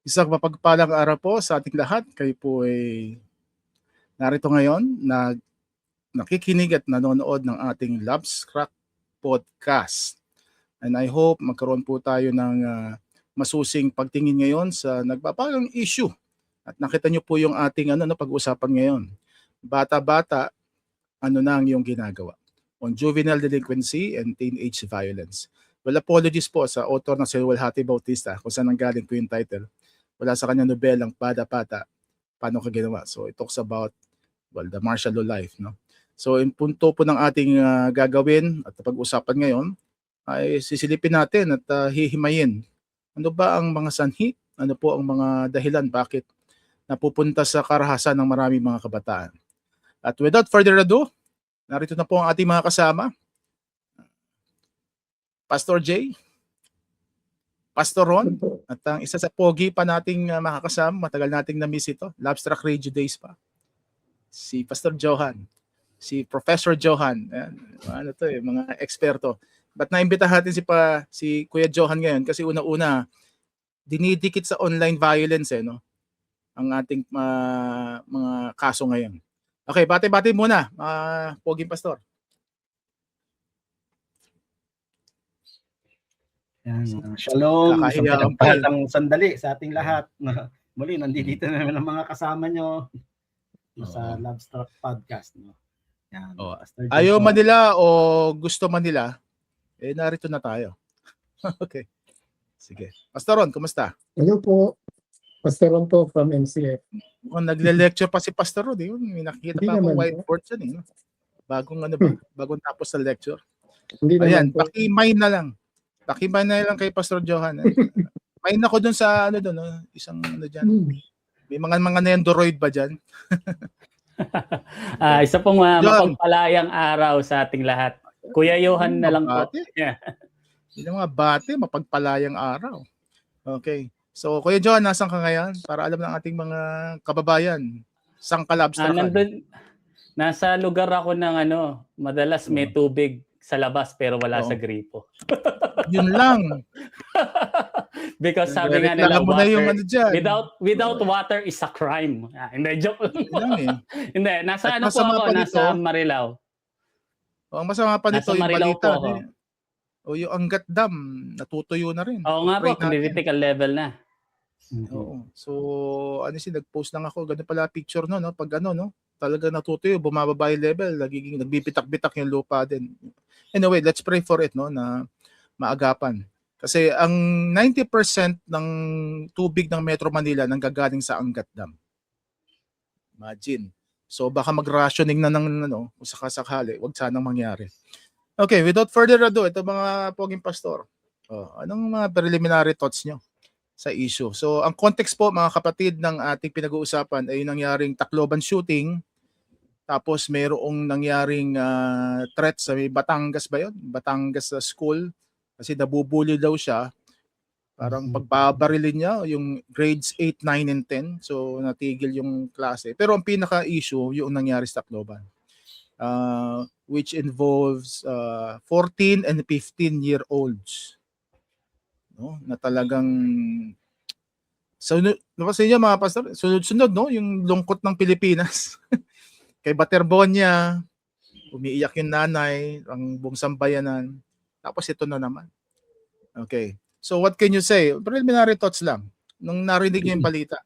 Isang mapagpalang araw po sa ating lahat. Kayo po ay narito ngayon na nakikinig at nanonood ng ating Love's Crack Podcast. And I hope magkaroon po tayo ng masusing pagtingin ngayon sa nagbabagang issue. At nakita nyo po yung ating pag-uusapan ngayon. Bata-bata, ano na ang iyong ginagawa? On juvenile delinquency and teenage violence. Well, apologies po sa author na si Walhati Bautista kung saan nanggaling po yung title. Wala sa kanyang nobelang Bata-Bata, Paano Ka Ginawa. So it talks about the martial law life. No? So in punto po ng ating gagawin at pag-usapan ngayon ay sisilipin natin at hihimayin. Ano ba ang mga sanhi? Ano po ang mga dahilan bakit napupunta sa karahasan ng maraming mga kabataan? At without further ado, narito na po ang ating mga kasama. Pastor Jay, Pastor Ron, at ang isa sa pogi pa nating makakasama, matagal nating na-miss ito, Love's Crack Radio Days pa. Si Pastor Johan, si Professor Johan, ayan, mga eksperto. But naimbitahan natin si Kuya Johan ngayon kasi una-una, dinidikit sa online violence ang ating mga kaso ngayon. Okay, bati-bati muna, poging pastor. Shalom, isang pinagpahatang sandali sa ating lahat. Muli, nandito naman ang mga kasama nyo sa Love's Crack Podcast. Yan, ayaw man nila o gusto man nila, narito na tayo. Okay. Sige. Pastor Ron, kumusta? Hello po. Pastor Ron po from MCF. Kung nagle-lecture pa si Pastor Ron, may nakikita pa ako whiteboard dyan. Bagong tapos sa lecture. Hindi ayan, naman po. Paki-mine na lang. Paki-mine na lang kay Pastor Johan. Mine ako dun sa isang dyan. May mga Nendoroid ba dyan? Isa pong mapagpalayang araw sa ating lahat. Kuya Johan na lang po. Hindi mga bate, mapagpalayang araw. Okay. So, Kuya Johan, nasan ka ngayon? Para alam ng ating mga kababayan. Saan ka labstrakan? Nasa lugar ako ng madalas may tubig sa labas pero wala sa gripo. Yun lang. Because sabi nga nila, without Oh. water is a crime. Hindi, joke lang. Hindi, nasa At po ako, nasa Marilao. Ang masama pa nito, yung balita. Yung Angat Dam, natutuyo na rin. Oo nga po, critical level na. Oo. So, nag-post lang ako, ganun pala picture no, pag talaga natutuyo, bumababa yung level, nagbibitak-bitak yung lupa din. Anyway, let's pray for it, na maagapan. Kasi ang 90% ng tubig ng Metro Manila nanggagaling sa Angat Dam. Imagine. So baka mag-rationing na ng kung sakasakali, wag sanang mangyari. Okay, without further ado, ito mga poging pastor. Anong mga preliminary thoughts nyo sa issue? So ang context po mga kapatid ng ating pinag-uusapan ay nangyaring Tacloban shooting. Tapos mayroong nangyaring threat sa Batangas ba yun? Batangas school. Kasi nabubuli daw siya. Parang pagbabarilin niya yung grades 8, 9, and 10. So natigil yung klase. Pero ang pinaka-issue yung nangyari sa Tacloban. Which involves 14 and 15-year-olds. Na talagang kasi niya mga pastor, sunod-sunod yung lungkot ng Pilipinas. Kay Baterbonia, umiiyak yung nanay, ang buong sambayanan. Tapos ito na naman. Okay. So what can you say? Preliminary thoughts lang. Nung narinig niyo yung balita.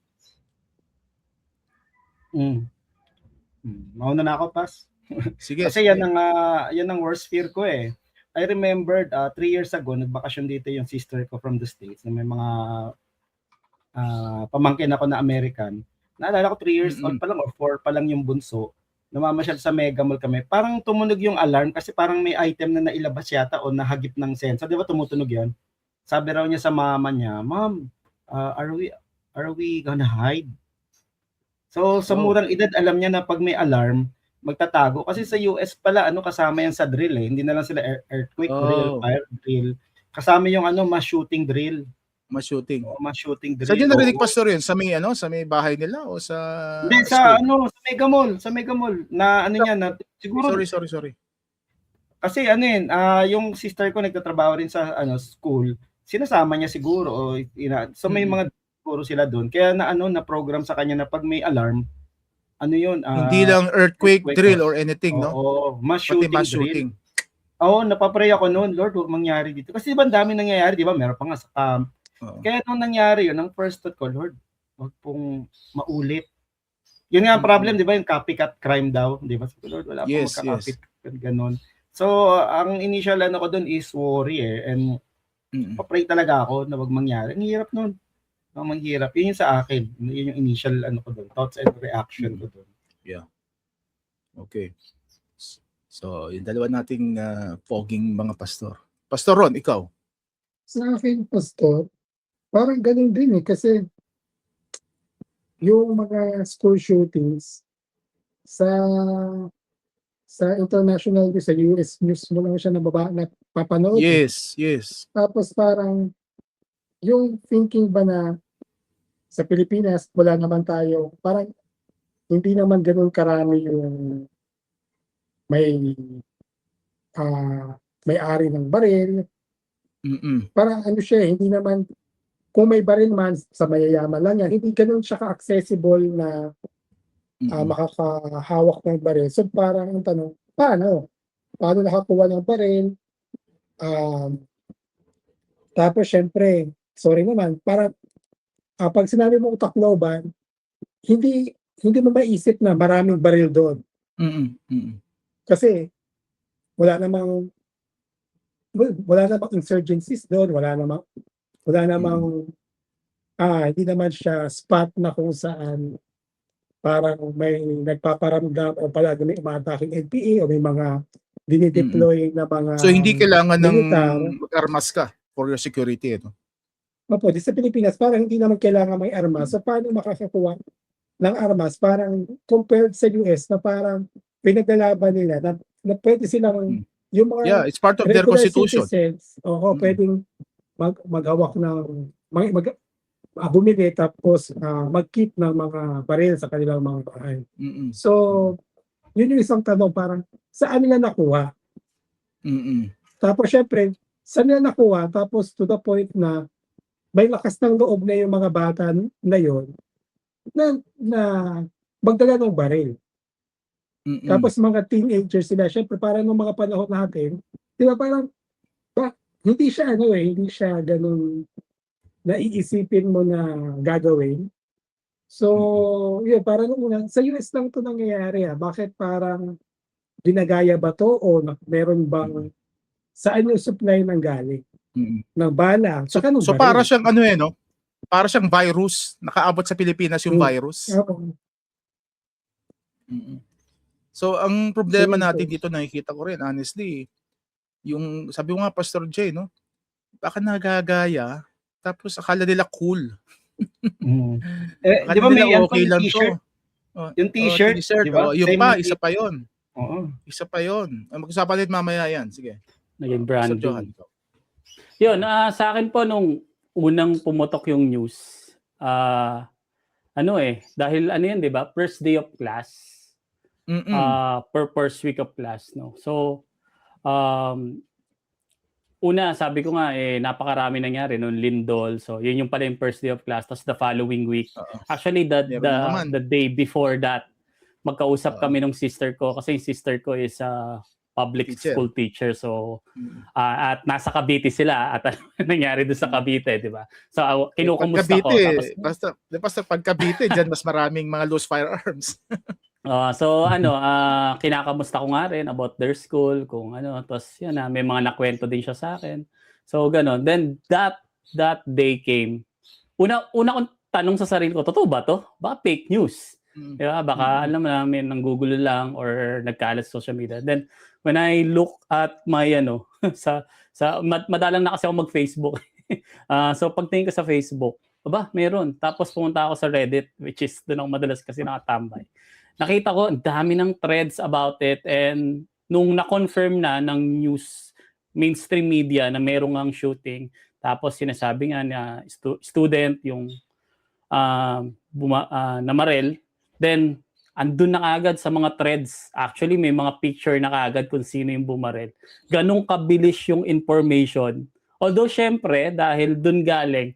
Mauna na ako, Pas. Sige. Kasi yan ang worst fear ko eh. I remembered 3 years ago, nagbakasyon dito yung sister ko from the States na may mga pamangkin ako na American. Naalala ko 3 years old pa lang or 4 pa lang yung bunso. Namamasyal sa Mega Mall kami. Parang tumunog yung alarm kasi parang may item na nailabas yata o nahagip ng sensor. Di ba tumutunog yan? Sabi raw niya sa mama niya, Mom, are we gonna hide? So sa murang edad, alam niya na pag may alarm, magtatago. Kasi sa US pala, kasama yan sa drill eh. Hindi na lang sila earthquake drill, fire drill. Kasama yung mass shooting drill. Mass shooting. Mass shooting drill. Sa dyan narinig pastor yun? Sa may bahay nila o sa hindi, sa sa Mega Mall. Na na siguro. Sorry. Kasi yung sister ko nagtatrabaho rin sa school. Sinasama niya siguro so may mga siguro sila doon. Kaya na program sa kanya na pag may alarm, ano yun? Hindi lang earthquake drill or Oo, anything, no? mass Pati shooting mass drill. shooting. Oo, napapray ako noon, Lord, huwag mangyari dito. Kasi diba ang dami nangyayari, di ba? Meron pa nga sa camp. Oo. Kaya nung nangyari yun, ang first thought ko, Lord, huwag pong maulit. Yun nga ang problem, di ba? Yung copycat crime daw, di ba? So, Lord, wala pong Yes, magka-copycat, ganon. So, ang initial ko doon is worry and papray talaga ako na wag mangyari. Ang hirap nun. Ang manghirap. Yun yung sa akin. Yun yung initial ko doon. Thoughts and reaction ko doon. Yeah. Okay. So, yung dalawa nating foging mga pastor. Pastor Ron, ikaw? Sa akin, Pastor, parang ganun din kasi yung mga school shootings sa international news, sa US news mo lang siya napapanood. Yes. Tapos parang yung thinking ba na sa Pilipinas, wala naman tayo, parang hindi naman ganun karami yung may-ari ng baril. Parang ano siya, hindi naman, kung may baril man, sa mayayaman lang yan, hindi ganun siya ka-accessible na makakahawak ng baril. So parang ang tanong, paano nakakuha ng baril? Tapos syempre, sorry naman, para pag sinabi mo Tacloban, hindi mo maisip na maraming baril doon. Kasi wala namang insurgencies doon, wala namang hindi naman siya spot na kung saan parang may nagpaparamdam o palagi may umataking NPA o may mga dinideploy na mga So, hindi kailangan militar. mag-armas ka for your security, no? Opo, di sa Pilipinas, parang hindi naman kailangan may armas. So, paano makakakuha ng armas? Parang compared sa US na parang pinaglalaban nila na pwede silang yung mga Yeah, it's part of their regular constitution. citizens, pwedeng maghawak ng bumili tapos mag-keep ng mga baril sa kanilang mga bahay. So, yun yung isang tanong, parang saan nila nakuha? Tapos syempre, saan nila nakuha? Tapos to the point na may lakas ng loob na yung mga bata na yun na magdala ng baril. Tapos mga teenagers sila, syempre parang nung mga panahon natin, di ba parang hindi siya ganun naiisipin mo na gagawin. So, yun, parang sa US lang ito nangyayari. Bakit parang ginagaya ba to o meron bang saan yung supply ng galing? Ng bala. So para siyang no? Para siyang virus. Nakaabot sa Pilipinas yung virus. So, ang problema natin dito, nakikita ko rin, honestly, yung, sabi ko nga, Pastor Jay, no? Baka nagagaya, tapos akala nila cool. Di ba may okay lang t-shirt? to. Yung t-shirt, di ba? Yung pa, isa pa yon. Oo. Isa pa yon. Mag-usapan ulit mamaya yan. Sige. Naging branding. Yun, sa akin po, nung unang pumutok yung news, dahil yan, di ba? First day of class. First week of class, no? So, una, sabi ko nga, napakarami nangyari noon, Lindol. So, yun yung pala yung first day of class. Tapos the following week. Actually, the day before that, magkausap kami ng sister ko. Kasi yung sister ko is public school teacher. So, at nasa Cavite sila. At nangyari doon sa Cavite, di ba? So, kinukumusta ko. Basta pag Cavite, dyan mas maraming mga loose firearms. Kinakamusta ko nga rin about their school, kung ano, tapos yun may mga nakwento din siya sa akin. So, gano'n. Then, that day came. Una kong tanong sa sarili ko, totoo ba to? Baka fake news. Diba? Baka, alam namin, nanggugulo lang or nagkalat sa social media. Then, when I look at my, madalang na kasi ako mag-Facebook. So, pagtingin ko sa Facebook, meron. Tapos, pumunta ako sa Reddit, which is doon ako madalas kasi nakatambay. Nakita ko, ang dami ng threads about it, and nung na-confirm na ng news, mainstream media na merong ang shooting, tapos sinasabi nga na student yung namarel, then andun na agad sa mga threads. Actually, may mga picture na agad kung sino yung bumarel. Ganong kabilis yung information. Although, syempre, dahil dun galing,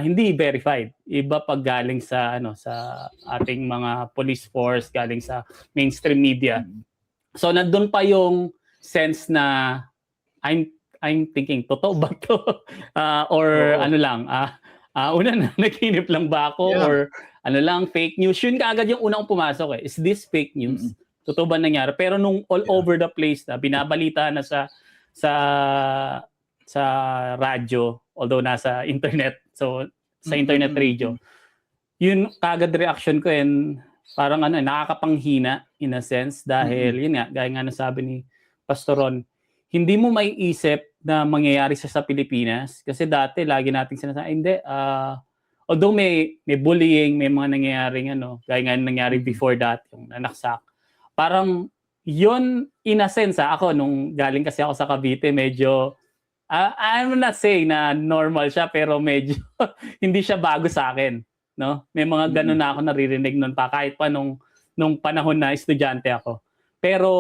hindi verified. Iba pag galing sa sa ating mga police force, galing sa mainstream media. So nandun pa yung sense na I'm thinking, totoo ba to? Or Oo. ano lang, una na naginip lang ba ako or ano lang, fake news. Yun kaagad yung unang pumasok Is this fake news? Totoo ba nangyari? Pero nung all over the place na, binabalita na sa radyo, although nasa internet, so sa internet radio, yun kaagad reaction ko and parang nakakapanghina in a sense dahil yun nga, gaya nga nasabi ni Pastor Ron, hindi mo maiisip na mangyayari sa Pilipinas kasi dati lagi nating sinasabi, hindi, although may bullying, may mga nangyayaring gaya nga nangyari before that, yung nanaksak, parang yun in a sense, ako nung galing kasi ako sa Cavite, medyo I'm not saying na normal siya pero medyo hindi siya bago sa akin, no? May mga ganun na ako naririnig noon pa kahit pa nung panahon na estudyante ako. Pero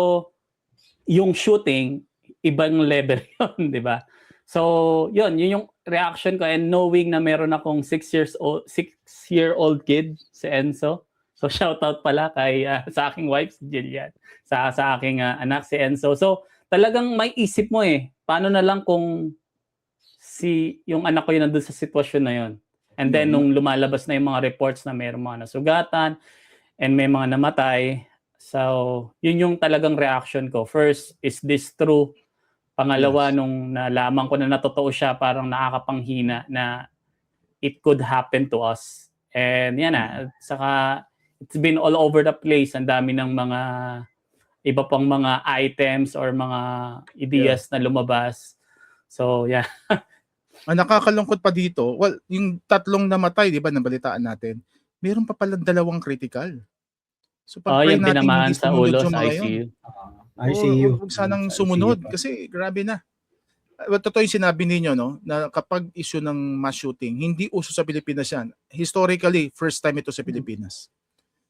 yung shooting ibang level yun, di ba? So, yun yung reaction ko and knowing na meron akong 6-year-old kid si Enzo. So, shout out pala kay sa aking wife si Jillian, sa aking anak si Enzo. So, talagang may isip mo paano na lang kung yung anak ko yun nandun sa sitwasyon na yun. And then nung lumalabas na yung mga reports na mayroong mga nasugatan and may mga namatay, so yun yung talagang reaction ko. First, is this true? Pangalawa, nung nalaman ko na natotoo siya, parang nakakapanghina na it could happen to us. And yan saka it's been all over the place. Ang dami ng mga iba pang mga items or mga ideas na lumabas. So, yeah. Ang nakakalungkot pa dito, well, yung 3 namatay, di ba, nabalitaan natin, meron pa palang 2 critical. So, pag-pray yung natin tinamaan hindi sa sumunod ulo yung sa mga ICU. yun. ICU. Huwag sanang sumunod kasi grabe na. Totoo yung sinabi ninyo, no, na kapag issue ng mass shooting, hindi uso sa Pilipinas yan. Historically, first time ito sa Pilipinas.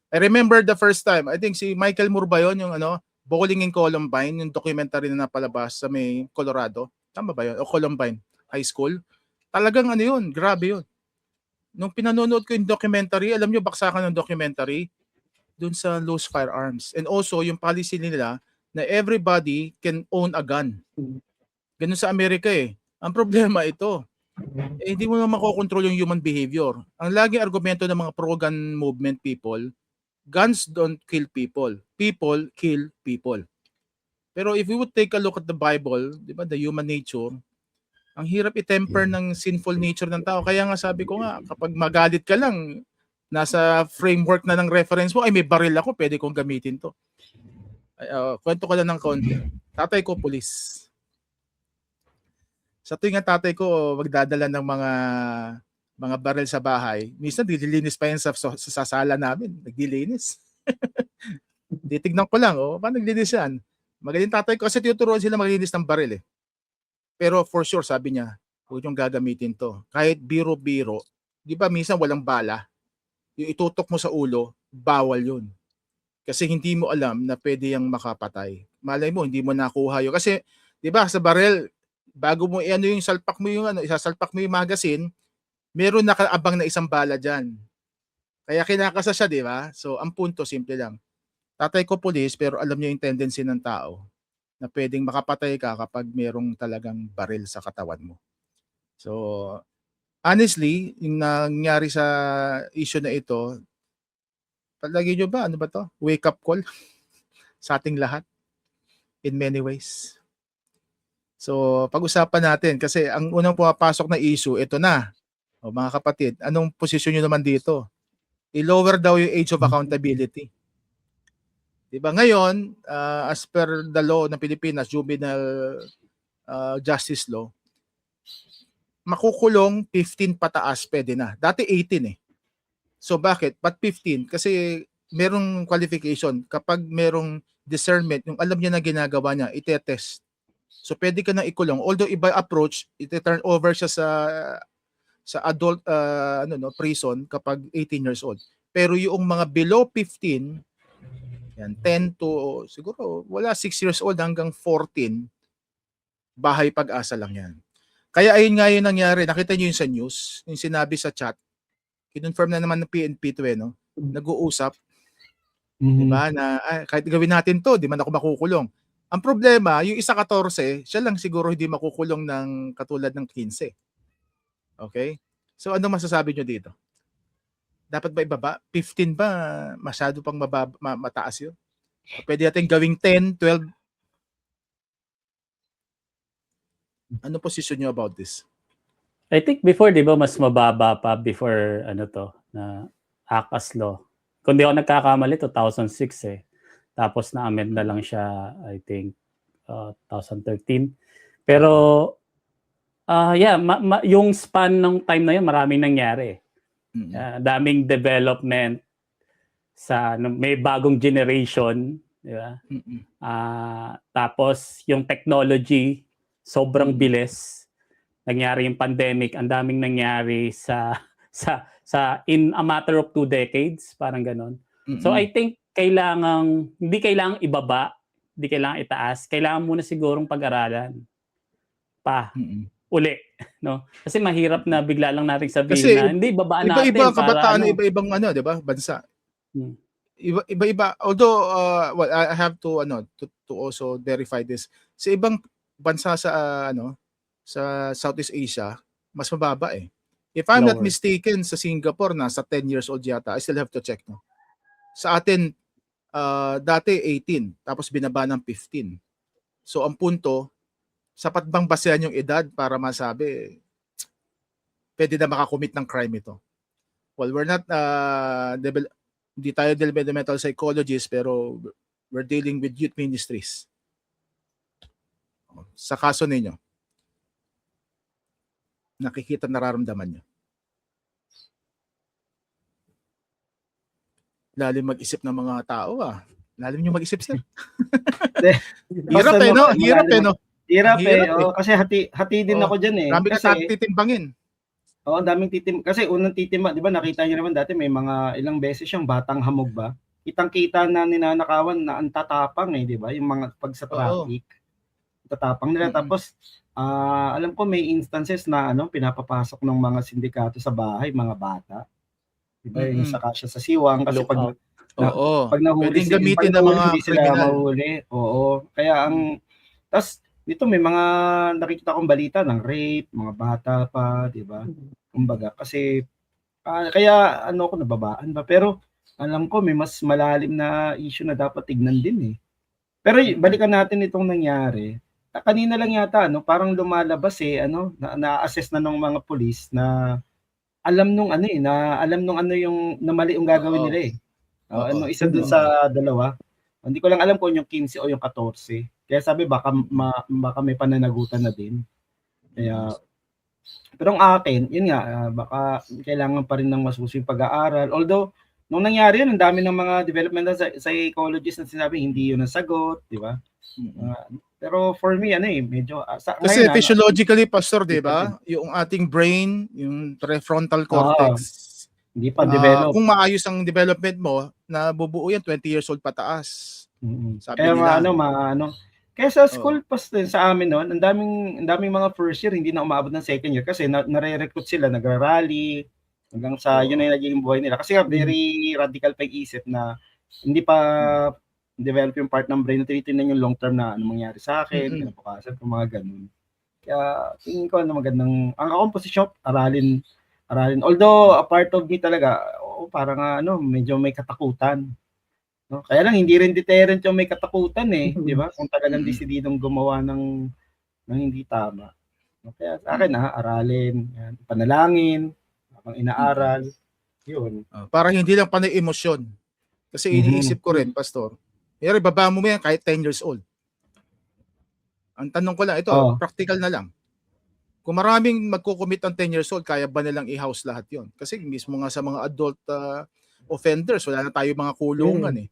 I remember the first time, I think si Michael Moore ba yun, yung Bowling in Columbine, yung documentary na napalabas sa may Colorado. Tama ba yun? O Columbine High School. Talagang yun, grabe yun. Nung pinanonood ko yung documentary, alam nyo, baksakan ng documentary, dun sa loose firearms. And also, yung policy nila, na everybody can own a gun. Ganun sa Amerika Ang problema ito, hindi mo na makokontrol yung human behavior. Ang laging argumento ng mga pro-gun movement people, guns don't kill people. People kill people. Pero if we would take a look at the Bible, di ba, the human nature, ang hirap i-temper ng sinful nature ng tao. Kaya nga sabi ko nga, kapag magalit ka lang, nasa framework na ng reference mo, ay may baril ako, pwede kong gamitin to. Kwento ko lang ng konti. Tatay ko, pulis. Sa tuwing ang tatay ko magdadala ng mga baril sa bahay, minsan dilinis pa yan sa sala namin. Nagdilinis. Titignan ko lang, paano naglinis yan? Magaling tatay ko kasi tinuturuan sila maglinis ng baril Pero for sure, sabi niya, huwag yung gagamitin to. Kahit biro-biro, di ba minsan walang bala, yung itutok mo sa ulo, bawal yun. Kasi hindi mo alam na pwede yung makapatay. Malay mo, hindi mo nakuha yun. Kasi, di ba, sa baril, bago mo yung salpak mo yung isasalpak mo yung magazine, meron nakaabang na isang bala dyan. Kaya kinakasa siya, di ba? So, ang punto, simple lang. Tatay ko pulis, pero alam niya yung tendency ng tao na pwedeng makapatay ka kapag merong talagang baril sa katawan mo. So, honestly, yung nangyari sa issue na ito, palagi nyo ba, ano ba to? Wake up call sa ating lahat in many ways. So, pag-usapan natin kasi ang unang pumapasok na issue, ito na. Mga kapatid, anong posisyon nyo naman dito? I-lower daw yung age of accountability. Diba ngayon, as per the law ng Pilipinas, juvenile justice law, makukulong 15 pataas pwede na. Dati 18 So bakit? But 15? Kasi merong qualification. Kapag merong discernment, yung alam niya na ginagawa niya, itetest. So pwede ka na ikulong. Although iba approach, ite-turn over siya sa adult prison kapag 18 years old. Pero yung mga below 15, yan, 10 to, siguro, wala 6 years old hanggang 14, bahay pag-asa lang yan. Kaya ayun nga yung nangyari. Nakita niyo yung sa news, yung sinabi sa chat. Kinonfirm na naman ng PNP to no? Nag-uusap. Diba? Na kahit gawin natin to, di man ako makukulong. Ang problema, yung isa 14, siya lang siguro hindi makukulong ng katulad ng 15. Okay? So ano masasabi nyo dito? Dapat ba ibaba? 15 ba? Masyado pang mataas yun? Pwede natin gawing 10, 12. Ano position nyo about this? I think before, di ba, mas mababa pa before na ACAS law. Kung di ako nagkakamali, 2006 eh. Tapos na-amend na lang siya, I think, 2013. Pero, yung span ng time na yun, maraming nangyari. Daming development may bagong generation, di ba? Tapos yung technology sobrang bilis. Nangyari yung pandemic, ang daming nangyari sa in a matter of 2 decades, parang ganon. So I think hindi kailangang ibaba, hindi kailangang itaas, kailangan muna sigurong pag-aralan pa. Uli, no? Kasi mahirap na bigla lang nating sabihin na hindi babaan natin iba-iba kabataan, iba-ibang di ba, bansa. Iba-iba. Although well, I have to to also verify this. Sa ibang bansa sa sa Southeast Asia, mas mababa eh. If I'm not mistaken, sa Singapore nasa 10 years old yata. I still have to check, no. Sa atin dati 18, tapos binaba ng 15. So ang punto, sapat bang basehan yung edad para masabi pwede na makakommit ng crime ito? Well, we're not hindi tayo developmental psychologists, pero we're dealing with youth ministries. Sa kaso ninyo, nakikita, nararamdaman nyo? Lalim mag-isip ng mga tao Lalim nyo mag-isip, sir. Hirap no? Hirap no? Hirap kasi hati din ako dyan eh. Dami ka titimbangin. Oo, daming kasi unang titimba, di ba nakita niyo naman dati may mga ilang beses yung batang hamog ba? Kitang-kita na ninanakawan na ang tatapang eh, di ba? Yung mga pag sa traffic. Tatapang nila. Tapos alam ko may instances na pinapapasok ng mga sindikato sa bahay, mga bata. Di ba? Yung saka siya sa siwang kasi pag nahuli sila, gamitin ng mga kriminal. Oo. Kaya tas dito may mga nakikita kong balita ng rape, mga bata pa, di ba? Kumbaga, kasi kaya ako nababaan ba? Pero alam ko may mas malalim na issue na dapat tignan din eh. Pero balikan natin itong nangyari. Kanina lang yata, parang lumalabas na-assess na ng mga pulis na alam nung yung na mali yung gagawin nila eh. Isa dun sa dalawa. Hindi ko lang alam kung yung 15 o yung 14. Kaya sabi baka may pananagutan na din. Kaya pero ang akin, yun nga, baka kailangan pa rin ng masusing pag-aaral. Although nung nangyari yun, ang dami ng mga developmental psychologists na sinabi hindi yun ang sagot, di ba? Pero for me medyo kasi ngayon, physiologically pastor, di ba? Yung ating brain, yung prefrontal cortex, hindi pa develop. Kung maayos ang development mo, nabubuo yan 20 years old pataas. Sabi kaya nila. Kaya sa school sa amin noon, ang daming mga first year hindi na umabot ng second year kasi nare-recruit sila, nagra-rally hanggang sa yun na yung naging buhay nila. Kasi very radical pa isip na hindi pa develop yung part ng brain na tinitingnan yung long term na ano mangyari sa akin, kinabukasan, mga ganun. Kaya tingin ko magandang ang akong posisyon, aralin. Although a part of me talaga, parang medyo may katakutan. No? Kaya lang hindi rin deterrent yung may katakutan eh, di ba? Kung talagang desididong gumawa ng hindi tama. No? Kaya sa akin aralin, panalangin, habang inaaral, yun. Parang hindi lang panay emosyon. Kasi iniisip ko rin, pastor. Mayroon baba mo yan kahit 10 years old. Ang tanong ko lang, ito, practical na lang. Kung maraming magko-commit ng 10 years old, kaya ba nilang i-house lahat yon? Kasi mismo nga sa mga adult offenders, wala na tayo mga kulungan eh.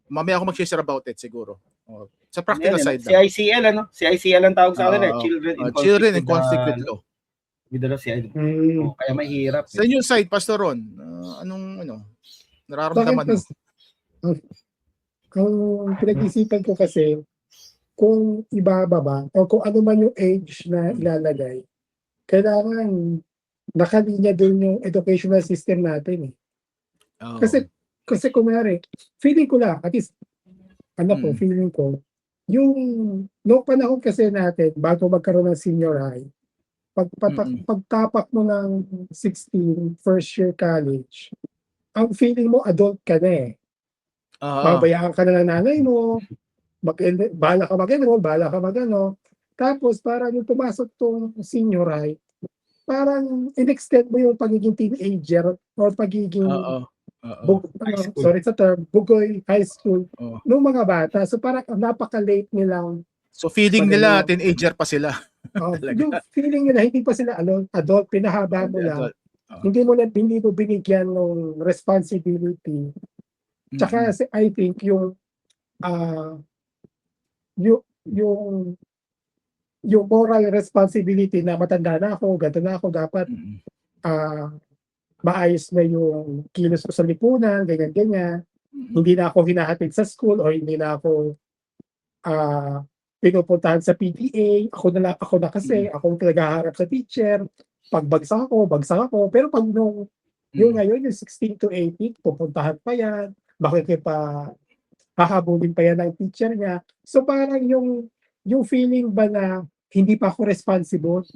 Mamaya ako mag-share about it siguro. Sa practical side lang. CICL ang tawag sa kanila, Children in Conflict with Law. With the CICL. Kaya mahirap. Sa inyong side, Pastor Ron, anong nararamdaman mo? Ang pinag-isipan ko kasi, kung ibababa o kung ano man yung age na ilalagay, kailangan nakalinya doon yung educational system natin eh. Oo. Kasi kunwari, feeling ko lang, at least, feeling ko, yung noong panahon kasi natin, bago magkaroon ng senior high, pagtapak mo ng 16, first year college, ang feeling mo adult ka na eh. Oo. Babayaan ka na ng nanay mo, bahala ka mag-enroll, bahala ka mag-ano. Tapos parang yung pumasok tong senior high, parang in-extend mo yung pagiging teenager or pagiging Oo. Oo. sorry sa term, bugoy high school Oo. nung mga bata. So parang napaka-late nilang So feeling nila mag-ano. teenager pa sila. Yung feeling nila hindi pa sila adult, pinahaba mo lang. Adult. Oo. Hindi mo binigyan ng responsibility. Tsaka I think yung yung moral responsibility na matanda na ako, ganito na ako, dapat maayos na yung kilos ko sa lipunan, ganyan-ganyan. Hindi na ako hinahatid sa school o hindi na ako pinupuntahan sa PTA. Ako na kasi, ako talaga harap sa teacher. Pag bagsak ako. Pero pag yung ngayon, yung 16 to 18, pupuntahan pa yan. Bakit pa hahabulin pa yan ng teacher niya. So parang yung feeling ba na hindi pa ako responsible,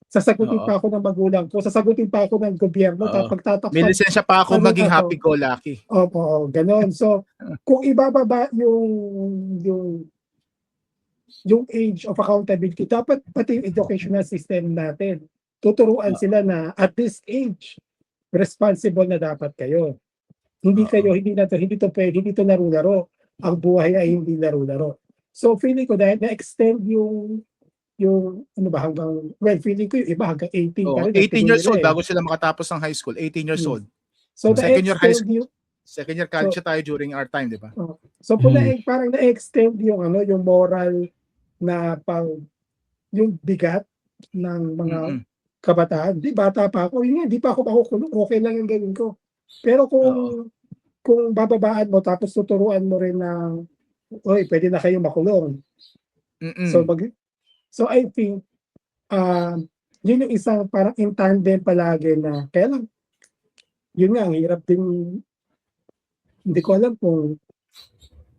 sasagutin pa ako ng magulang ko, sasagutin pa ako ng gobyerno, May lisensya pa ako maging happy-go-lucky. Opo, ganon. So, kung ibababa yung age of accountability, dapat pati yung educational system natin, tuturuan sila na at this age, responsible na dapat kayo. Hindi to laro-laro. Ang buhay ay hindi laro-laro. So, feeling ko dahil na-extend yung feeling ko yung iba hanggang 18 pa rin. 18 years old bago sila makatapos ng high school. 18 years old. So, second year high school. Second year college tayo during our time, di ba? So, parang na-extend yung moral na yung bigat ng mga kabataan. Di bata pa ako. Hindi pa ako makukulong. Okay lang yung gawin ko. Pero kung bababaan mo tapos tuturuan mo rin na pwede na kayo makulong. So I think yun yung isang parang in tandem palagi na kaya lang yun nga ang hirap din, hindi ko alam kung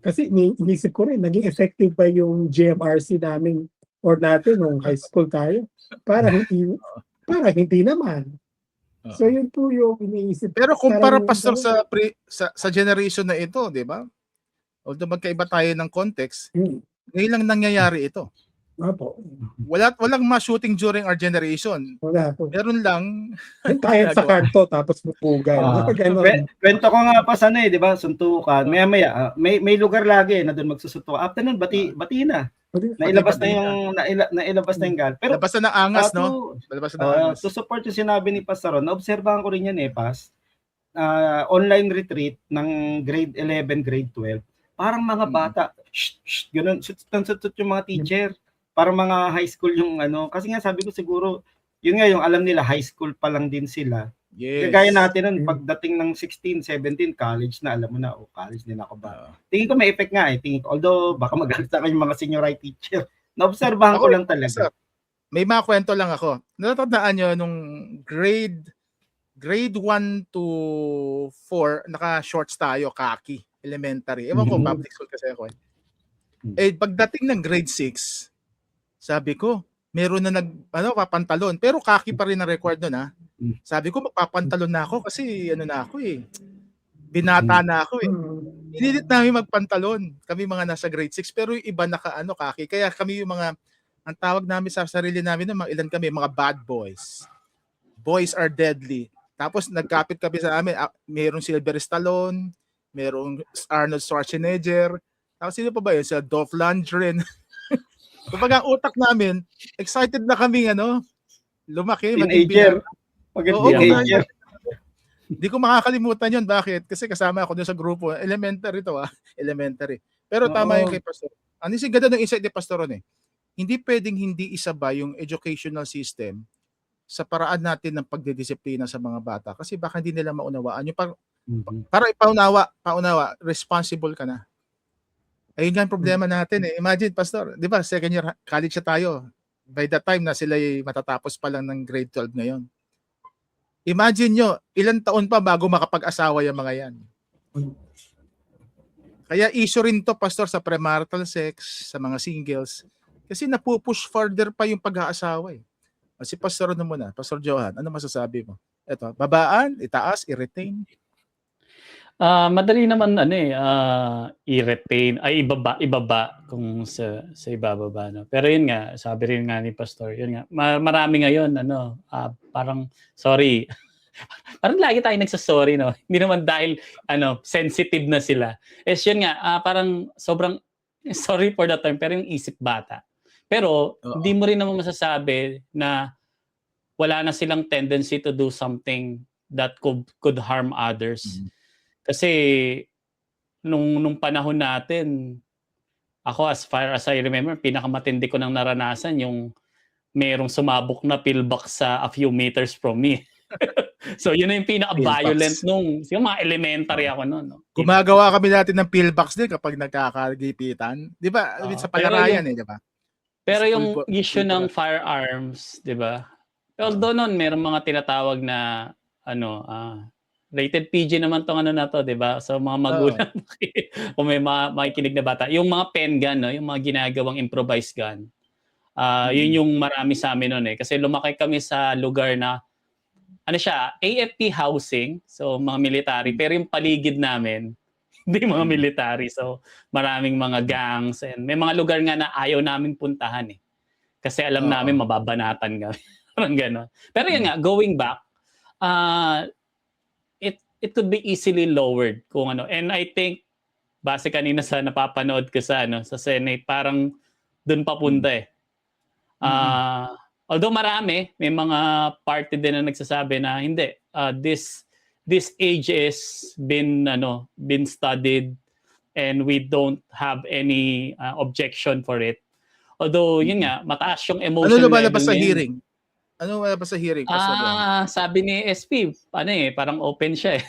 kasi inisip ko rin naging effective ba yung GMRC namin or natin nung high school tayo para hindi naman. So yun po yung iniisip. Pero kumpara pastor sa generation na ito, di ba? Although magkaiba tayo ng context, ngayon lang nangyayari ito. Opo. Walang ma-shooting during our generation. Wala po. Meron lang. Kahit sa kanto tapos pupugan. Kwento ko nga pa sana di ba? Suntukan. Maya may lugar lagi na doon magsusuntukan. After nun, bati na. Nailabas na yung gal. Pero labas na ng angas, no? Labas na ng angas. To support yung sinabi ni Pastor Ron, naobserbahan ko rin yan Pas. Online retreat ng grade 11, grade 12. Parang mga bata, ganun, sut yung mga teacher. Parang mga high school yung kasi nga sabi ko siguro, yun nga yung alam nila, high school pa lang din sila. Yes. Kagaya natin nun, pagdating ng 16, 17, college na, alam mo na, college din ako ba? Tingin ko may effect nga although baka magalit sa yung mga senior high teacher. Naobserbahan ko lang talaga. May mga kwento lang ako. Natatandaan nyo, nung grade 1 to 4, naka-shorts tayo, khaki, elementary. Ewan ko, public school kasi ako. Pagdating ng grade 6, sabi ko, meron na papantalon. Pero khaki pa rin ang record nun, Sabi ko, magpapantalon na ako kasi binata na ako Inilit namin magpantalon. Kami mga nasa grade 6, pero yung iba khaki. Kaya kami yung mga, ang tawag namin sa sarili namin, mga ilan kami, mga bad boys. Boys are deadly. Tapos nagkapit kami sa amin, mayroong Sylvester Stallone, mayroong Arnold Schwarzenegger, tapos sino pa ba yun? Sa Dolph Lundgren. Kapag ang utak namin, excited na kami, lumaki. Teenager. Teenager. Hindi ko makakalimutan yun. Bakit? Kasi kasama ako dun sa grupo. Elementary to, elementary. Pero tama yung kay Pastor. Ano yung ganda ng insight ni Pastor Ron Hindi pwedeng hindi isabay yung educational system sa paraan natin ng pagdidisiplina sa mga bata. Kasi baka hindi nila maunawaan. Yung para paunawa, responsible ka na. Ayun nga ang problema natin Imagine, Pastor, di ba, second year college na tayo. by the time na sila matatapos pa lang ng grade 12 ngayon. Imagine nyo, ilang taon pa bago makapag-asawa yung mga yan. Kaya issue rin to, Pastor, sa premarital sex, sa mga singles. Kasi napupush further pa yung pag-aasawa eh. Si Pastor ano muna, Pastor Johan, ano masasabi mo? Ito, babaan, itaas, i-retain. Madali naman i-retain ay ibaba kung sa ibababa, no. Pero yun nga, sabi rin nga ni Pastor, yun nga, marami ngayon parang sorry. Parang lagi tayo nagsa-sorry, no. Hindi naman dahil sensitive na sila. Yun nga, parang sobrang sorry for the term, pero yung isip bata. Pero hindi mo rin naman masasabi na wala na silang tendency to do something that could harm others. Mm-hmm. Kasi nung panahon natin, ako as far as I remember, pinakamatindi ko nang naranasan yung merong sumabok na pillbox sa a few meters from me. So yun na yung pinaka-violent yung mga elementary ako noon. No? Gumagawa kami natin ng pillbox din kapag nagkakagipitan. Di ba? Sa palarayan di ba? Pero yung issue ng firearms, di ba? Although noon, merong mga tinatawag na rated PG naman tong na to, 'di ba? So mga magulang kung may makikinig na bata, yung mga pen gun, no, yung mga ginagawang improvised gun. Yun yung marami sa amin noon kasi lumaki kami sa lugar na AFP housing, so mga military, pero yung paligid namin hindi mga military. So maraming mga gangs and may mga lugar nga na ayaw namin puntahan Kasi alam namin mababanatan kami. Parang gano'n. Pero yun nga, going back, it could be easily lowered kung and I think base kanina sa napapanood ko sa Senate, parang doon papunta although may mga party din na nagsasabi na hindi, this age is been studied and we don't have any objection for it. Although yun nga, mataas yung emotion level. Lumalabas sa hearing? Ano ba sa hearing? Sabi ni SP, parang open siya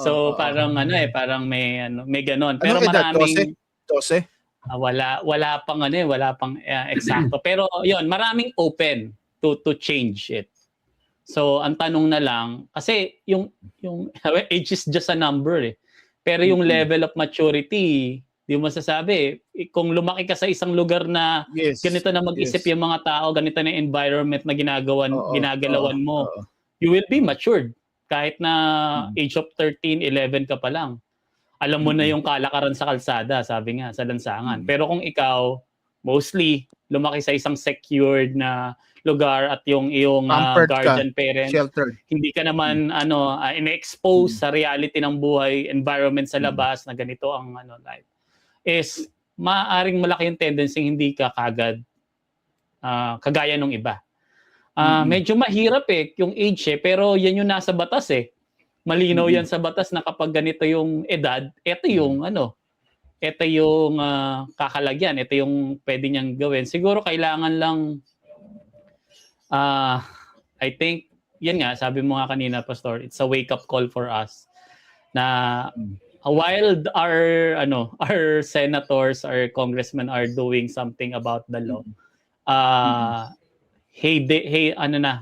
So parang parang may ganon. Pero maraming 12? Wala pang eksakto. Pero yun, maraming open to change it. So ang tanong na lang, kasi yung age is just a number Pero yung level of maturity, di mo masasabi. Kung lumaki ka sa isang lugar na ganito na mag-isip yung mga tao, ganito na environment na ginagalawan mo, you will be matured. Kahit na age of 13, 11 ka pa lang. Alam mo na yung kalakaran sa kalsada, sabi nga, sa lansangan. Pero kung ikaw, mostly, lumaki sa isang secured na lugar at yung iyong guardian parents, sheltered. Hindi ka naman in-expose sa reality ng buhay, environment sa labas na ganito ang life. Is maaaring malaki yung tendency hindi ka kagad kagaya nung iba. Medyo mahirap yung age pero yan yung nasa batas Malinaw yan sa batas na kapag ganito yung edad, ito yung kakalagyan, ito yung pwede niyang gawin. Siguro kailangan lang I think yan nga, sabi mo nga kanina, Pastor, it's a wake-up call for us na while our senators, our congressmen are doing something about the law,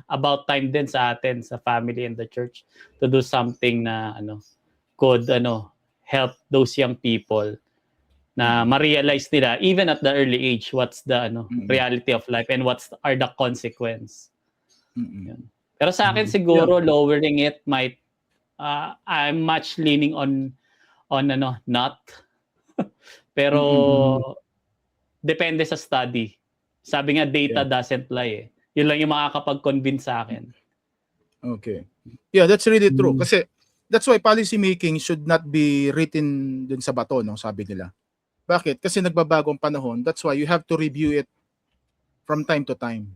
about time din sa atin, sa family and the church, to do something na could help those young people na ma-realize nila even at the early age what's the reality of life and are the consequence. Pero sa akin siguro lowering it might I'm much leaning on not. Pero depende sa study. Sabi nga data doesn't lie Yun lang yung makakapag-convince sa akin. Okay. Yeah, that's really true. Kasi that's why policy making should not be written dun sa bato, sabi nila. Bakit? Kasi nagbabagong panahon. That's why you have to review it from time to time.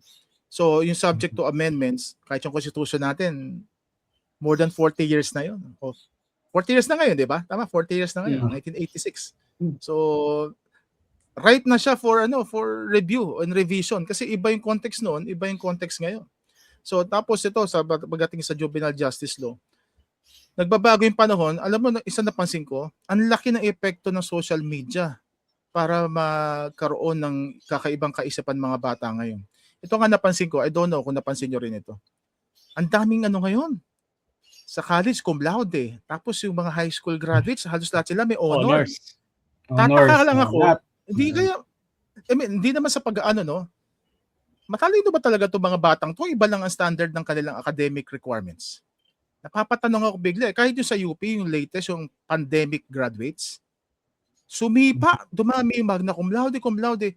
So, yung subject to amendments, kahit yung constitution natin, more than 40 years na yun. 40 years na ngayon, di ba? Tama, 40 years na ngayon, 1986. So, right na siya for review and revision kasi iba yung context noon, iba yung context ngayon. So, tapos ito, pagdating sa juvenile justice law, nagbabago yung panahon. Alam mo, isa napansin ko, ang laki ng epekto ng social media para magkaroon ng kakaibang kaisipan mga bata ngayon. Ito nga napansin ko, I don't know kung napansin nyo rin ito. Ang daming ano ngayon. Sa college, cum laude. Tapos yung mga high school graduates, halos lahat sila may honor. Tataka lang ako. Hindi kaya, hindi naman sa pag-ano, no? Matalino ba talaga itong mga batang to? Iba lang ang standard ng kanilang academic requirements. Napapatanong ako bigla. Kahit yung sa UP, yung latest, yung pandemic graduates, sumipa, dumami yung magna cum laude.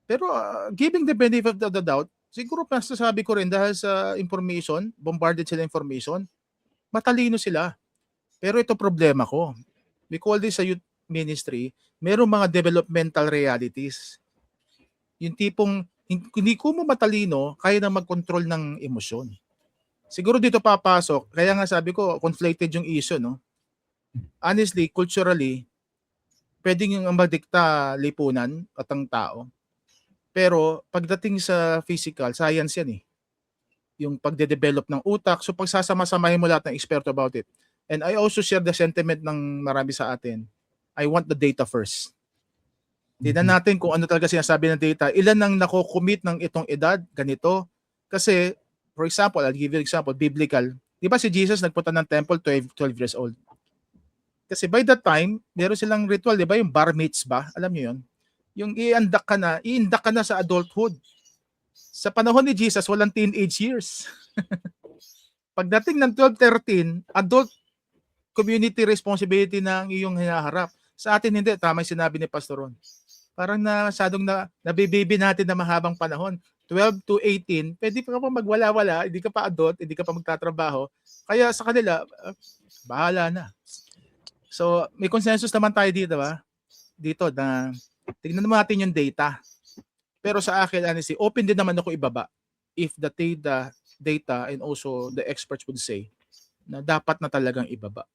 Pero giving the benefit of the doubt, siguro masasabi ko rin dahil sa information, bombarded sila information, matalino sila. Pero ito problema ko. We call this sa youth ministry, merong mga developmental realities. Yung tipong hindi ko mo matalino, kaya na mag-control ng emosyon. Siguro dito papasok, kaya nga sabi ko, conflated yung issue, no? Honestly, culturally, pwedeng yung magdikta lipunan at ang tao. Pero pagdating sa physical, science yan eh. Yung pagde-develop ng utak. So pagsasama-samahin mo lahat ng experto about it. And I also share the sentiment ng marami sa atin. I want the data first. Tignan natin kung ano talaga sinasabi ng data. Ilan ang nako-commit ng itong edad, ganito. Kasi, for example, I'll give you an example, biblical. Di ba si Jesus nagpunta ng temple 12 years old? Kasi by that time, meron silang ritual, di ba? Yung bar mitzvah, alam niyo yun? Yung iindak ka na sa adulthood. Sa panahon ni Jesus, walang teenage years. Pagdating ng 12-13, adult community responsibility na ang iyong hinaharap. Sa atin hindi, tama yung sinabi ni Pastor Ron. Parang masyadong nabibibi natin na mahabang panahon. 12 to 18, pwede pa magwala-wala, hindi ka pa adult, hindi ka pa magtatrabaho. Kaya sa kanila, bahala na. So, may consensus naman tayo dito, ba? Dito na tignan naman natin yung data. Pero sa akin, honestly, open din naman ako ibaba if the data and also the experts would say na dapat na talagang ibaba.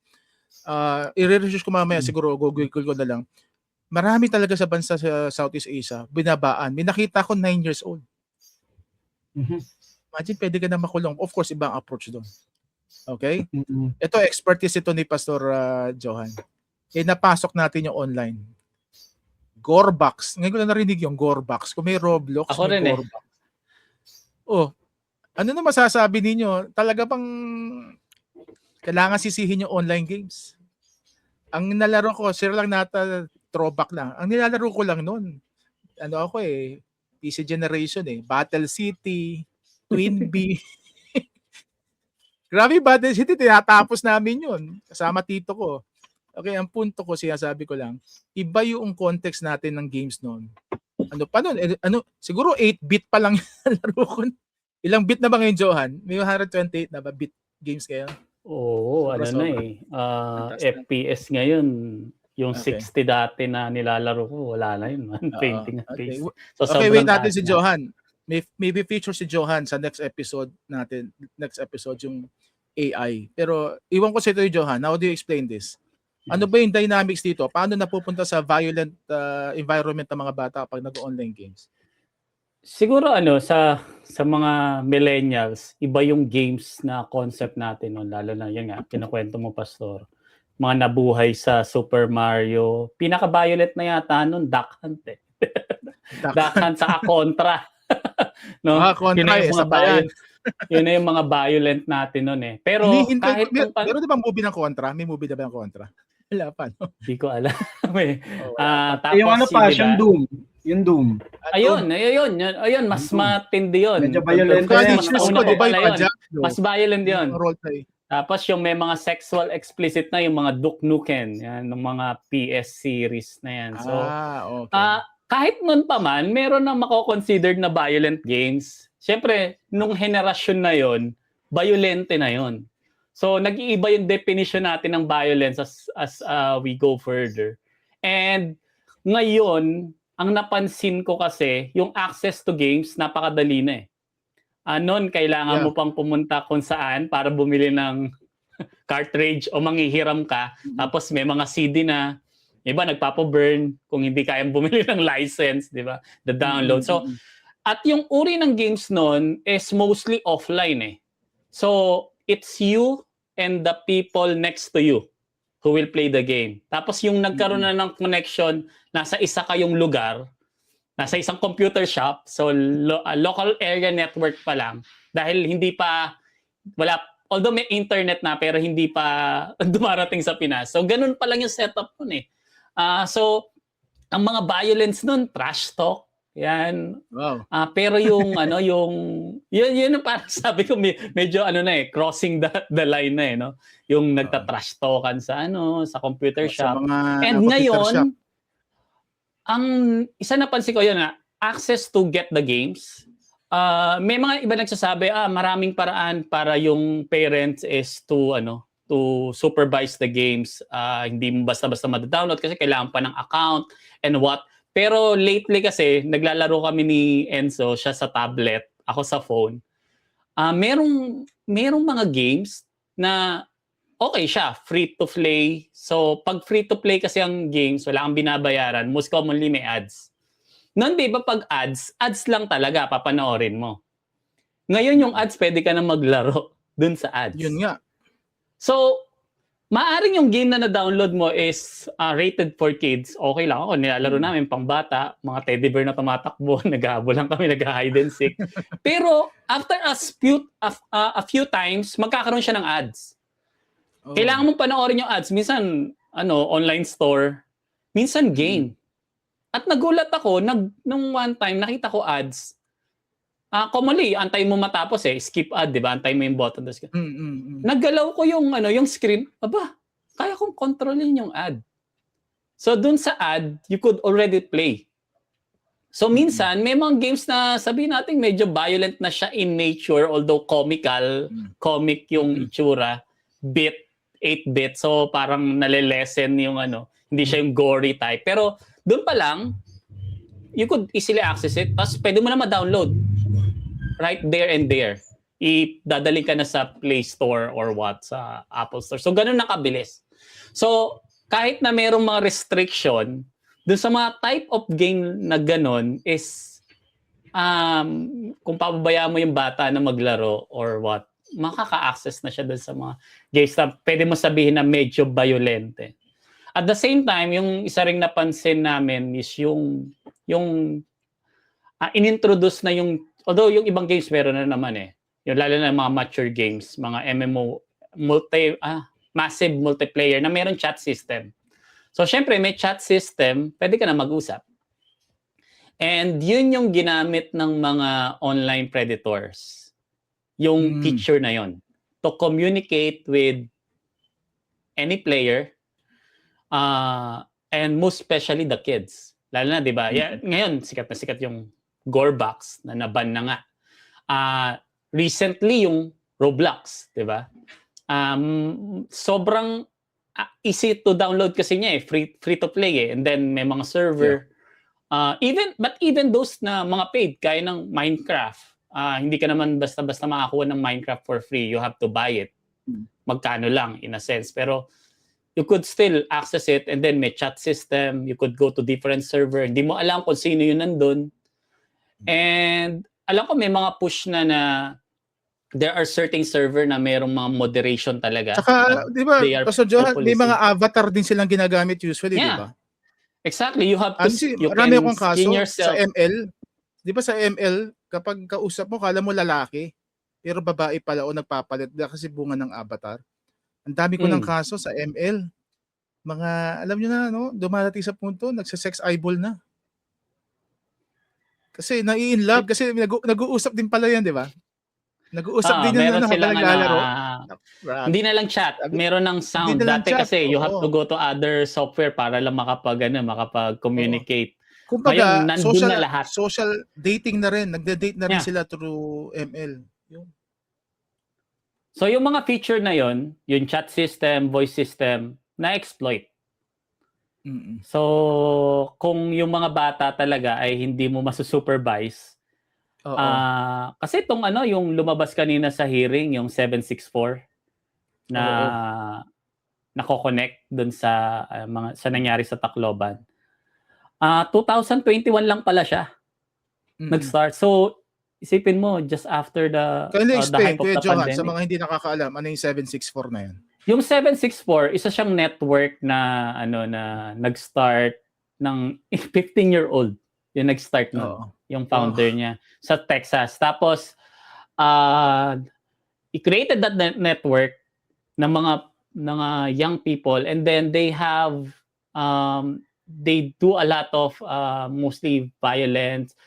I-research ko mamaya, siguro Google ko na lang. Marami talaga sa bansa sa Southeast Asia, binabaan. May nakita ko 9 years old. Imagine, pwede ka na makulong. Of course, ibang approach doon. Okay? Ito, expertise ito ni Pastor Johan. Napasok natin yung online. Gorebox. Ngayon ko na narinig yung Gorebox. Kung may Roblox, ako may rin Gorebox. Ano na masasabi ninyo? Talaga bang kailangan sisihin yung online games? Ang nalaro ko, share lang nata, throwback lang. Ang nilalaro ko lang noon, ako PC generation Battle City, Twin B. Grabe, Battle City, tinatapos namin yun. Kasama tito ko. Okay, ang punto ko, sinasabi ko lang, iba yung context natin ng games noon. Ano pa noon? Siguro 8-bit pa lang yung laro ko. Ilang bit na ba ngayon, Johan? May 128 na ba bit games kayo? Oo, FPS ngayon, yung 60 dati na nilalaro ko, wala na yun, 120 na pace. So, wait natin si Johan. Maybe feature si Johan sa next episode natin. Next episode, yung AI. Pero, iwan ko sa ito yung Johan. How do you explain this? Ano ba yung dynamics dito? Paano napupunta sa violent environment ng mga bata pag nag-online games? Siguro sa mga millennials, iba yung games na concept natin noon, lalo na yun nga, kinukwento mo, Pastor. Mga nabuhay sa Super Mario. Pinaka-violent na yata noon, Duck Hunt Duck Hunt sa Contra. No? Contra yun na yung mga violent natin noon Pero kahit pero di ba movie ng Contra? May movie na ba ng Contra? Wala pa, no? Hindi ko alam. Tapos yung passion Doom. Yung Doom. Ayun, mas matindi yun. Medyo violent. Mas violent yun. Tapos yung may mga sexual explicit na, yung mga Duke Nukem, yan, ng mga PS series na yan. So, kahit nun pa man, meron na mako-considered na violent games. Siyempre, nung henerasyon na yon, violente na yon. So, nag-iiba yung definition natin ng violence as we go further. And ngayon, ang napansin ko kasi, yung access to games, napakadali na Noon, kailangan mo pang pumunta kung saan para bumili ng cartridge o manghihiram ka. Tapos may mga CD na, iba nagpapaburn kung hindi kayang bumili ng license, di ba? The download. So, at yung uri ng games noon is mostly offline So, it's you and the people next to you. who will play the game. Tapos yung nagkaroon na ng connection, nasa isa kayong lugar, nasa isang computer shop, so local area network pa lang, dahil hindi pa, although may internet na, pero hindi pa dumarating sa Pinas. So ganun pa lang yung setup nun eh. So, ang mga violence nun, trash talk, yan. Wow. Pero yung yun para sabi ko medyo crossing the line na no. Yung nagta-trash talkan sa sa computer shop. And ngayon, ang isa napansin ko yun access to get the games. May mga iba nagsasabi maraming paraan para yung parents is to supervise the games. Hindi mo basta-basta ma-download kasi kailangan pa ng account and what. Pero lately kasi, naglalaro kami ni Enzo, siya sa tablet, ako sa phone. Merong mga games na okay siya, free to play. So, pag free to play kasi ang games, wala kang binabayaran, most commonly may ads. Noon, di ba pag ads lang talaga, papanoorin mo. Ngayon yung ads, pwede ka na maglaro dun sa ads. Yun nga. So, maaring yung game na na-download mo is rated for kids. Okay lang ako. Nilalaro namin pang bata. Mga teddy bear na tumatakbo. Naghahabol lang kami. Nag-hide and seek. Pero after a few times, magkakaroon siya ng ads. Oh. Kailangan mong panoorin yung ads. Minsan, online store. Minsan, game. At nagulat ako, nung one time, nakita ko ads. Commonly, antay mo matapos skip ad, di ba? Antay mo yung button. Naggalaw ko yung screen. Aba, kaya kong kontrolin yung ad. So, dun sa ad, you could already play. So, minsan, may mga games na sabihin natin medyo violent na siya in nature, although comic yung itsura, 8-bit. So, parang nalilesen yung hindi siya yung gory type. Pero, dun pa lang, you could easily access it. Tapos, pwede mo na ma-download. Right there and there. Idadali ka na sa Play Store or sa Apple Store. So, ganun nakabilis. So, kahit na merong mga restriction, dun sa mga type of game na ganun is, kung pababayaan mo yung bata na maglaro or makaka-access na siya dun sa mga games na pwede mo sabihin na medyo violente. At the same time, yung isa ring napansin namin is yung inintroduce na although yung ibang games meron na naman yung lalo na mga mature games, mga MMO, massive multiplayer na meron chat system. So syempre may chat system, pwede ka na mag-usap. And yun yung ginamit ng mga online predators. Yung feature na yon to communicate with any player and most especially the kids. Lalo na, di ba? Ngayon, sikat na sikat yung Gorebox na naban na nga. Recently, yung Roblox, di ba? Sobrang easy to download kasi niya free to play and then may mga server. Even those na mga paid, kaya ng Minecraft, hindi ka naman basta-basta makakuha ng Minecraft for free. You have to buy it. Magkano lang, in a sense. Pero you could still access it and then may chat system. You could go to different server. Hindi mo alam kung sino yun nandun. And alam ko may mga push na there are certain server na mayroong mga moderation talaga. Saka, di ba, Pastor Johan, may mga avatar din silang ginagamit usually, di ba? Exactly. You have to, you marami can akong kaso skin yourself. sa ML. Di ba sa ML, kapag kausap mo, kala mo lalaki, pero babae pala o nagpapalit kasi bunga ng avatar. Ang dami ko ng kaso sa ML. Mga, alam nyo na, dumarating sa punto, nagsa-sex eyeball na. Kasi nai-in love kasi nag-uusap din pala yan, di ba? Nag-uusap din yan habang naglalaro. Hindi na lang chat, meron ng sound. Dati kasi you have to go to other software para lang makapag-communicate. Kumbaga, ngayon, na lahat. Social dating na rin. Nagde-date na rin sila through ML. So yung mga feature na yon, yung chat system, voice system, na-exploit. So, kung yung mga bata talaga ay hindi mo masusupervise, kasi itong yung lumabas kanina sa hearing, yung 764, na nako-connect dun sa nangyari sa Tacloban. 2021 lang pala siya nag-start. So, isipin mo, just after the hype of the pandemic. Johan, sa mga hindi nakakaalam, ano yung 764 na yan? Yung 764, isa siyang network na nag-start ng 15-year-old. Yung nag-start nun, yung founder niya sa Texas. Tapos he created that network ng mga young people, and then they have they do a lot of mostly violence,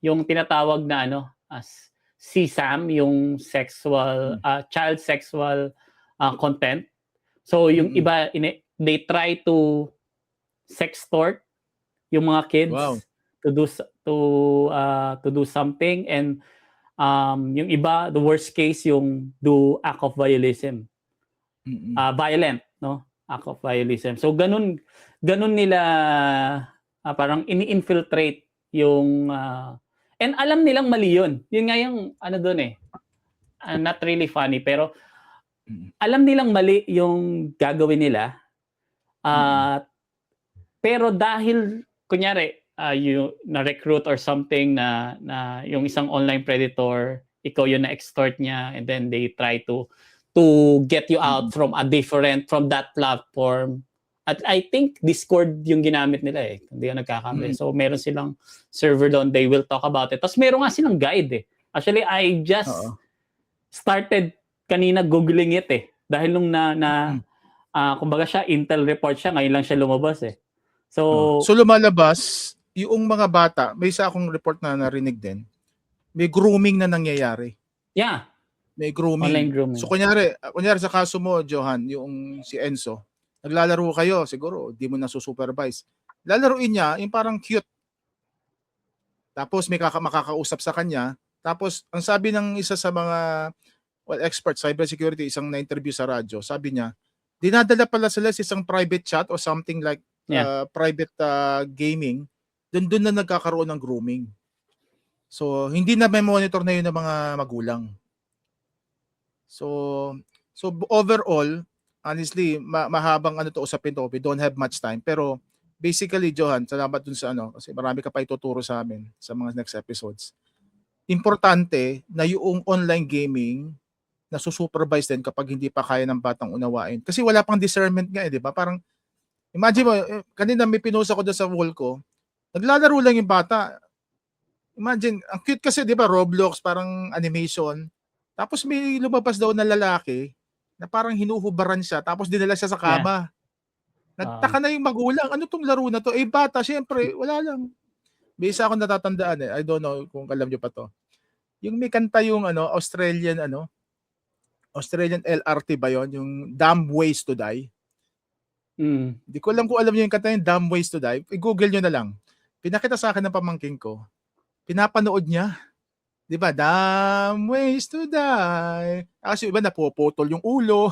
yung tinatawag na as CSAM, yung sexual child sexual content. So yung iba they try to sextort yung mga kids to do something, and yung iba, the worst case, yung do act of violence. Violent, no? Act of violence. So ganun nila parang ini-infiltrate yung and alam nilang mali yun. Yun nga yung doon not really funny, pero alam nilang mali yung gagawin nila. Pero dahil kunyari you na-recruit or something na yung isang online predator, ikaw yung na-extort niya, and then they try to get you out from that platform. At I think Discord yung ginamit nila hindi ako nagkakamali. So meron silang server doon, they will talk about it. Tapos meron nga silang guide Actually, I just started kanina googling it dahil nung kumbaga siya, Intel report siya, ngayon lang siya lumabas So lumalabas yung mga bata, may isa akong report na narinig din, may grooming na nangyayari. Yeah. May grooming. Online grooming. So kunyari sa kaso mo, Johan, yung si Enzo, naglalaro kayo, siguro di mo na supervise. Lalaruin niya yung parang cute. Tapos may makakausap sa kanya. Tapos ang sabi ng isa sa mga expert cybersecurity, isang na-interview sa radyo, sabi niya, dinadala pala sila sa isang private chat or something like private gaming. Doon na nagkakaroon ng grooming. So hindi na may monitor na yun ng mga magulang. So overall, honestly, mahabang usapin to. We don't have much time. Pero basically, Johan, salamat dun sa kasi marami ka pa ituturo sa amin sa mga next episodes. Importante na yung online gaming na supervise din kapag hindi pa kaya ng batang unawain. Kasi wala pang discernment nga di ba? Parang, imagine mo, kanina may pinost ako doon sa wall ko, naglalaro lang yung bata. Imagine, ang cute kasi di ba, Roblox, parang animation. Tapos may lumabas daw na lalaki na parang hinuhubaran siya, tapos dinala siya sa kama. Nagtaka na yung magulang, ano tong laro na to? Bata, syempre, wala lang. May isa akong natatandaan I don't know kung alam nyo pa to. Yung may kanta yung Australian LRT ba yon, yung Dumb Ways to Die. Hindi ko alam kung alam nyo yung kanta yung Dumb Ways to Die. I-google nyo na lang. Pinakita sa akin ng pamangkin ko. Pinapanood niya. Di ba? Dumb Ways to Die. Kasi iba napuputol yung ulo.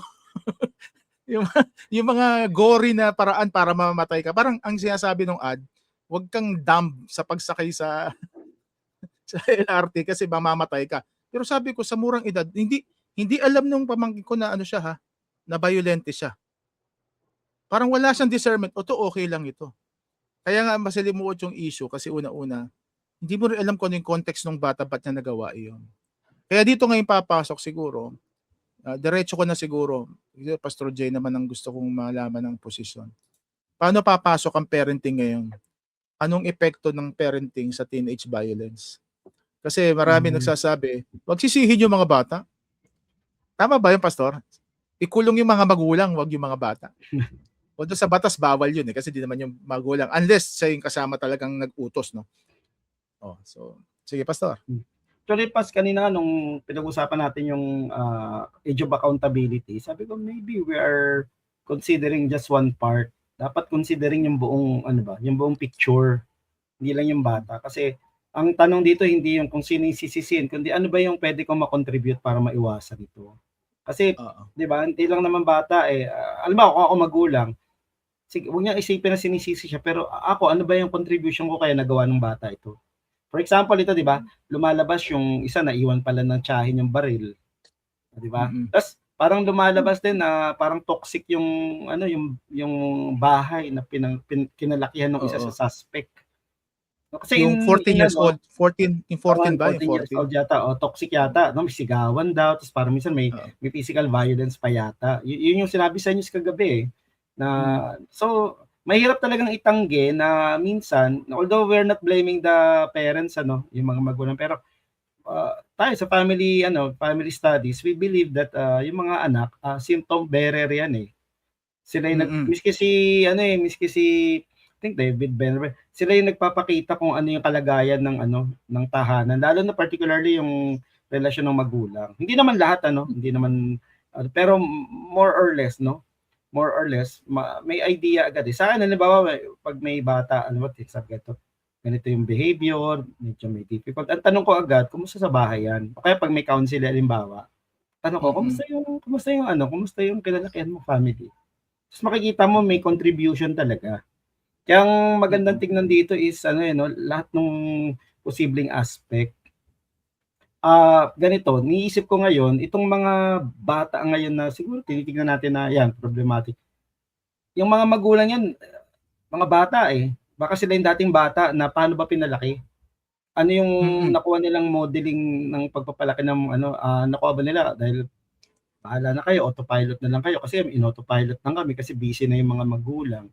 yung mga gory na paraan para mamamatay ka. Parang ang sinasabi ng ad, huwag kang dumb sa pagsakay sa LRT kasi mamamatay ka. Pero sabi ko, sa murang edad, hindi alam nung pamangkin ko na siya na violente siya. Parang wala siyang discernment. O to okay lang ito. Kaya nga masalimuot yung issue kasi una-una, hindi mo rin alam kung ano yung context ng bata ba't niya nagawa iyon. Kaya dito ngayon papasok siguro, diretso ko na siguro, Pastor Jay naman ang gusto kong malaman ng posisyon. Paano papasok ang parenting ngayon? Anong epekto ng parenting sa teenage violence? Kasi marami nagsasabi, wag sisihin yung mga bata. Tama ba yung Pastor? Ikulong yung mga magulang, wag yung mga bata. Although sa batas bawal yun kasi di naman yung magulang unless siya yung kasama talagang nag-utos, no? So sige Pastor. Actually, kanina nung pinag-usapan natin yung age of accountability, sabi ko maybe we are considering just one part. Dapat considering yung buong yung buong picture, hindi lang yung bata. Kasi ang tanong dito hindi yung kung sino yung sisisin, kundi ano ba yung pwede kong ma-contribute para maiwasan ito. Kasi, di ba, hindi lang naman bata alam mo, kung ako magulang, sige, huwag niya isipin na sinisisi siya, pero ako, ano ba yung contribution ko kaya nagawa ng bata ito? For example, ito, di ba, lumalabas yung isa na iwan pala ng tiyahin yung baril. Di ba? Tapos, parang lumalabas din na parang toxic yung yung bahay na kinalakihan ng isa sa suspect. Kasi Yung 14 years old, 14 ba? 14 Yung years old yata, o toxic yata, no? May sigawan daw, tapos parang minsan may physical violence pa yata. Yun yung sinabi sa news kagabi eh, na so mahirap talagang itanggi na minsan, although we're not blaming the parents, yung mga magulang, pero tayo sa family studies, we believe that yung mga anak, symptom bearer yan eh. Sila yung miski si I think David Benner, sila yung nagpapakita kung ano yung kalagayan ng tahanan, lalo na particularly yung relasyon ng magulang. Hindi naman lahat hindi naman pero more or less may idea agad. Sa akin halimbawa pag may bata sabi ko ganito yung behavior, medyo may difficult. Ang tanong ko agad, kumusta sa bahay yan? Kaya pag may counselor halimbawa, tanong ko, kumusta yung kinalakihan mo family? Tapos makikita mo may contribution talaga. Kaya ang magandang tingnan dito is lahat ng posibleng aspect. Ganito, niisip ko ngayon, itong mga bata ngayon na siguro tinitingnan natin na yan, problematic. Yung mga magulang yan, mga bata eh. Baka sila yung dating bata na paano ba pinalaki? Ano yung nakuha nilang modeling ng pagpapalaki ng nakuha ba nila dahil bahala na kayo, autopilot na lang kayo kasi in-autopilot lang kami kasi busy na yung mga magulang.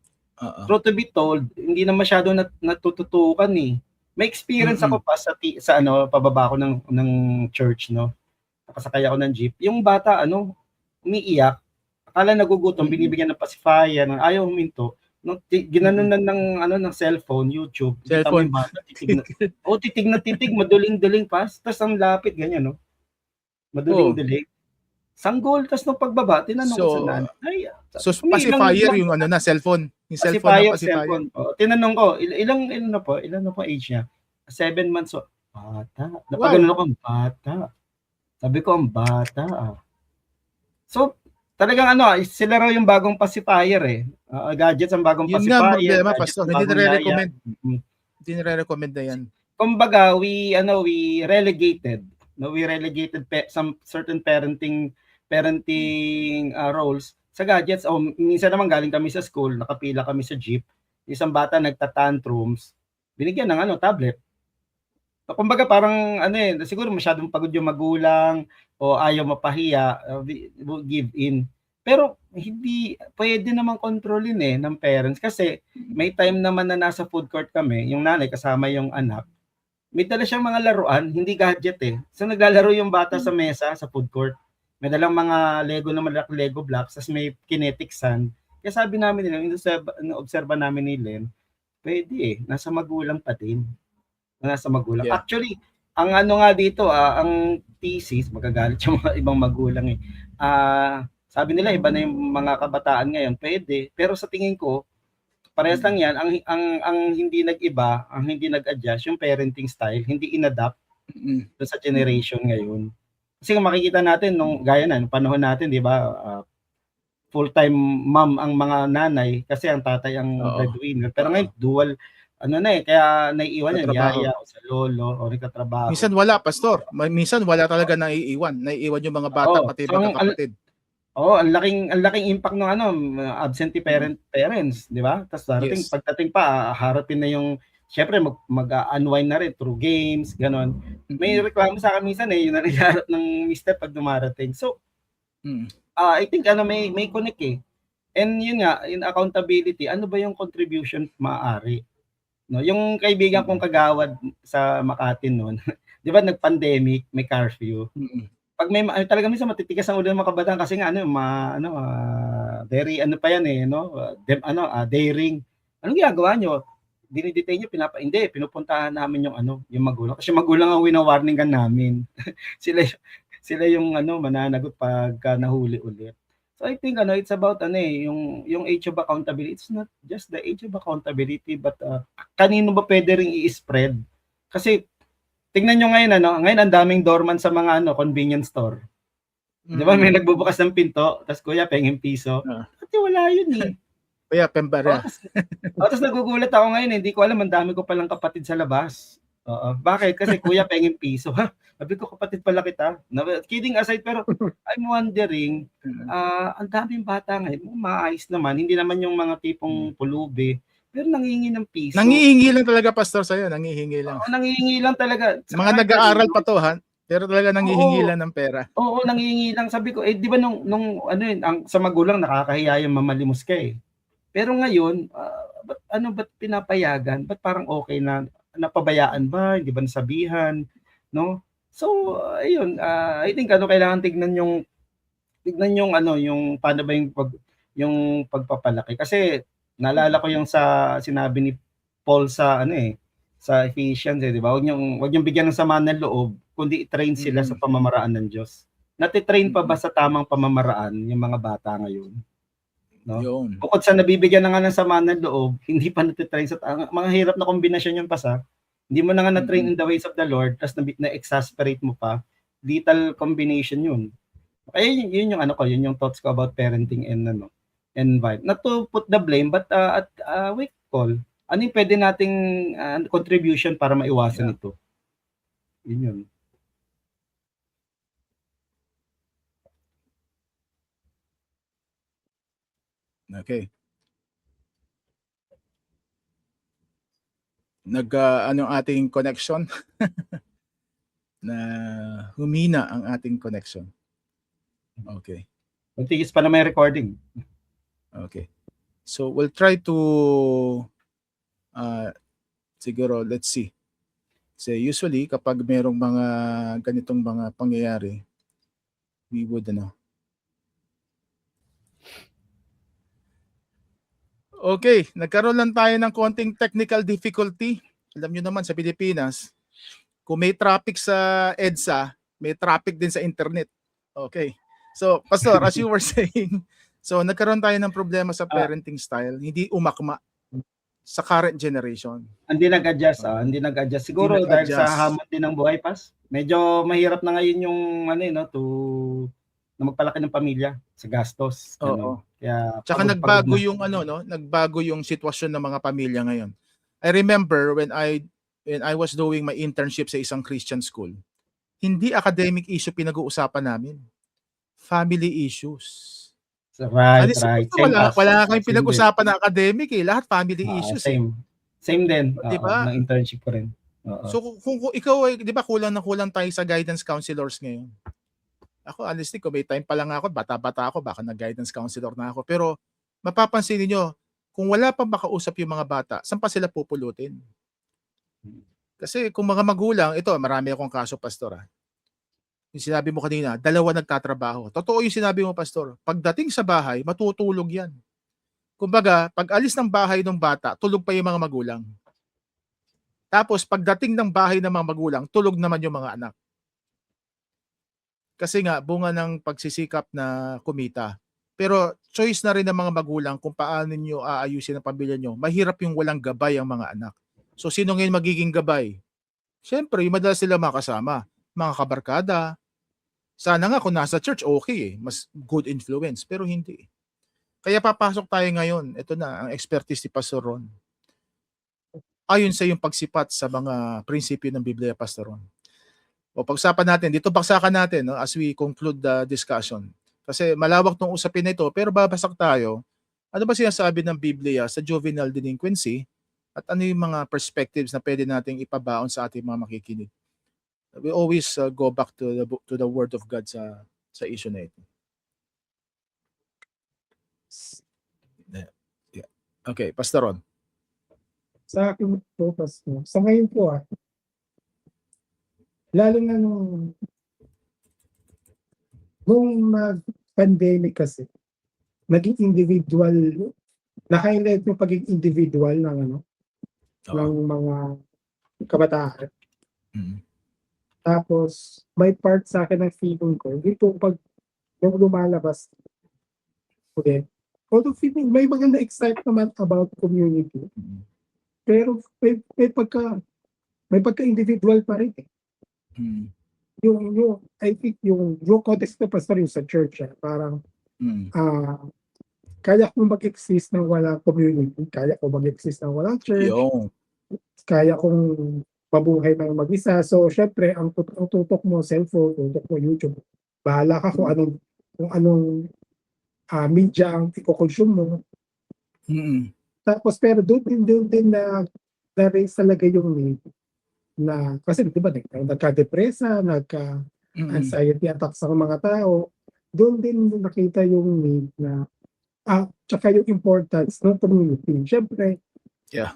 True to be told, hindi na masyado natututukan eh. May experience ako pa sa pababa ko ng church, no. Nakasakay ako ng jeep. Yung bata umiiyak, akala nagugutom, binibigyan ng pacifier, ayaw huminto. No, ginanunan ng cellphone, YouTube. Cellphone. Titig na titig, maduling-duling pa. Tapos ang lapit ganyan, no. Maduling-duling. Sanggol, tas nung pagbaba, tinanong ko sa nanay. So, pacifier yung cellphone. Yung cellphone na pacifier. Tinanong ko, ilan na po age niya? 7 months. Bata. Napagano ako, bata. Sabi ko, ang bata. So, talagang sila raw yung bagong pacifier eh. Gadgets ang bagong pacifier. Yun nga problema, Pastor. Hindi nire-recommend. Hindi nire-recommend na yan. Kumbaga, we relegated. We relegated some certain parenting roles sa gadgets. Minsan naman galing kami sa school, nakapila kami sa jeep, isang bata nagtatantrums, binigyan ng tablet. So, kumbaga parang siguro masyadong pagod yung magulang o ayaw mapahiya, give in. Pero hindi pwede naman kontrolin ng parents kasi may time naman na nasa food court kami, yung nanay kasama yung anak. May dala siyang mga laruan, hindi gadget eh. So naglalaro yung bata sa mesa, sa food court. May dalang mga Lego blocks, tapos may kinetic sand. Kaya sabi namin nila, obserba namin ni Len, pwede eh, nasa magulang pa din. Nasa magulang. Yeah. Actually, ang nga dito, ang thesis, magagalit yung mga ibang magulang eh. Sabi nila, iba na yung mga kabataan ngayon, pwede. Pero sa tingin ko, parehas lang yan, ang hindi nag-iba, ang hindi nag-adjust, yung parenting style, hindi inadapt sa generation ngayon. Kasi makikita natin, nung panahon natin, di ba, full-time mom ang mga nanay, kasi ang tatay ang breadwinner. Pero ngayon, dual, kaya naiiwan yan, yaya o sa lolo, o nagtatrabaho. Minsan wala, Pastor. Minsan wala talaga naiiwan. Naiiwan yung mga bata, pati magkakapatid. Ang laking impact ng absentee parents, di ba? Tapos pagdating pa, harapin na yung, syempre mag-unwind na rin through games, ganon. May reklamo sa akin minsan yung nariharap ng mister pag dumarating. So, I think may connect eh. And yun nga, in accountability, ano ba yung contribution maaari? No, yung kaibigan kong kagawad sa Makati noon, di ba nag-pandemic, may curfew. Pag may talaga minsan matitigas ang ulo ng mga kabataan kasi nga very pa yan eh, no? Daring. Anong ginagawa nyo? Dinidetain nyo, hindi, pinupuntahan namin yung magulang. Kasi magulang ang wina-warningan namin. sila yung mananagot pag nahuli ulit. So I think it's about yung age of accountability. It's not just the age of accountability, but kanino ba pwede ring i-spread? Kasi tingnan nyo ngayon, ngayon ang daming doorman sa mga convenience store. Di ba, may nagbubukas ng pinto, tapos kuya, penging piso. Kasi wala yun eh. Kuya, pembara. Tapos nagugulat ako ngayon, hindi ko alam, ang dami ko palang kapatid sa labas. Bakit? Kasi kuya, penging piso. Sabi ko, kapatid pala kita. Kidding aside, pero I'm wondering, ang daming bata ngayon, maayos naman, hindi naman yung mga tipong pulubi, pero nangihingi ng piso. Nangihingi lang talaga, pastor, sa'yo. Nangihingi lang. Oo, nangihingi lang talaga. Mga nag-aaral pa to, ha? Pero talaga nangihingi lang ng pera. Oo, nangihingi lang. Sabi ko, di ba nung ano yun, sa magulang nakakahiya yung mamalimos ka eh. Pero ngayon, ba't pinapayagan? Ba't parang okay na napabayaan ba? Hindi ba nasabihan? No? So, ayun, I think kailangan tignan yung paano ba yung pagpapalaki. Kasi naalala ko yung sa sinabi ni Paul sa sa Ephesians, di ba? Wag niyong bigyan ng sama ng loob, kundi i-train sila sa pamamaraan ng Diyos. Natitrain pa ba sa tamang pamamaraan yung mga bata ngayon? No? Yun. Bukod sa nabibigyan na nga ng sama ng loob, hindi pa natitrain sa mga hirap na kombinasyon yung pasa. Hindi mo na nga na-train in the ways of the Lord, tapos na-exasperate mo pa. Lethal combination yun. Kaya yun yung thoughts ko about parenting and vibe. Not to put the blame, but wake call. Ano yung pwede nating contribution para maiwasan ito? Yun. Okay. Anong ating connection? Na humina ang ating connection. Okay. Magtigis pa na may recording. Okay. So we'll try to siguro, let's see. So usually kapag merong mga ganitong mga pangyayari, we would Okay, nagkaroon lang tayo ng konting technical difficulty. Alam niyo naman sa Pilipinas, kung may traffic sa EDSA, may traffic din sa internet. Okay. So, Pastor, as you were saying, so nagkaroon tayo ng problema sa parenting style, hindi umakma sa current generation. Hindi nag-adjust. Siguro dahil sa hamon din ng buhay, Pas. Medyo mahirap na ngayon yung na magpalaki ng pamilya sa gastos. Oo. Kaya tsaka nagbago yung nagbago yung sitwasyon ng mga pamilya ngayon. I remember when I was doing my internship sa isang Christian school, hindi academic issue pinag-uusapan namin. Family issues. Right. Wala kang pinag-usapan na academic eh. Lahat family issues. Same din. Diba? Ng internship ko rin. So kung ikaw ay, di ba, kulang na kulang tayo sa guidance counselors ngayon. Ako, honestly, kung may time pa lang ako, bata-bata ako, baka nag-guidance counselor na ako. Pero mapapansin niyo, kung wala pang makausap yung mga bata, saan pa sila pupulutin? Kasi kung mga magulang, ito, marami akong kaso, Pastor. Yung sinabi mo kanina, 2 nagtatrabaho. Totoo yung sinabi mo, Pastor. Pagdating sa bahay, matutulog yan. Kumbaga, pag alis ng bahay ng bata, tulog pa yung mga magulang. Tapos, pagdating ng bahay ng mga magulang, tulog naman yung mga anak. Kasi nga, bunga ng pagsisikap na kumita. Pero choice na rin ng mga magulang kung paano nyo aayusin ang pamilya nyo. Mahirap yung walang gabay ang mga anak. So sino ngayon magiging gabay? Siyempre, yung madalas sila makasama. Mga kabarkada. Sana nga kung nasa church, okay eh. Mas good influence. Pero hindi. Kaya papasok tayo ngayon. Ito na, ang expertise ni Pastor Ron. Ayon sa yung pagsipat sa mga prinsipyo ng Biblia, Pastor Ron. O pag-usapan natin, dito baksakan natin as we conclude the discussion. Kasi malawak tong usapin na ito, pero babasak tayo. Ano ba sinasabi ng Biblia sa juvenile delinquency at ano yung mga perspectives na pwede nating ipabaon sa ating mga makikinig? We always go back to the Word of God sa issue na ito. Yeah. Okay, Pastor Ron. Sa akin po, Pastor. Sa ngayon po lalo na nung mag-pandemic kasi, naging individual, na-highlight yung pagiging individual ng ng mga kabataan. Tapos, may part sa akin ng feeling ko, dito pag lumalabas, okay, although feeling, may maganda excite naman about community, pero may pagka-individual pa rin eh. Yung I think yung context na Pastor yung sa church parang kaya kong mag-exist ng walang community, kaya kong mag-exist ng walang church, kaya kong mabuhay ng mag-isa. So syempre ang tutok mo cellphone, tutok mo YouTube, bahala ka kung anong media ang i-consume mo. Tapos pero doon din na raise talaga yung need na kasi di ba nagka-depresa, nagka-anxiety attacks ang mga tao. Doon din nakita yung need na tsaka yung importance ng community. Siyempre, Yeah.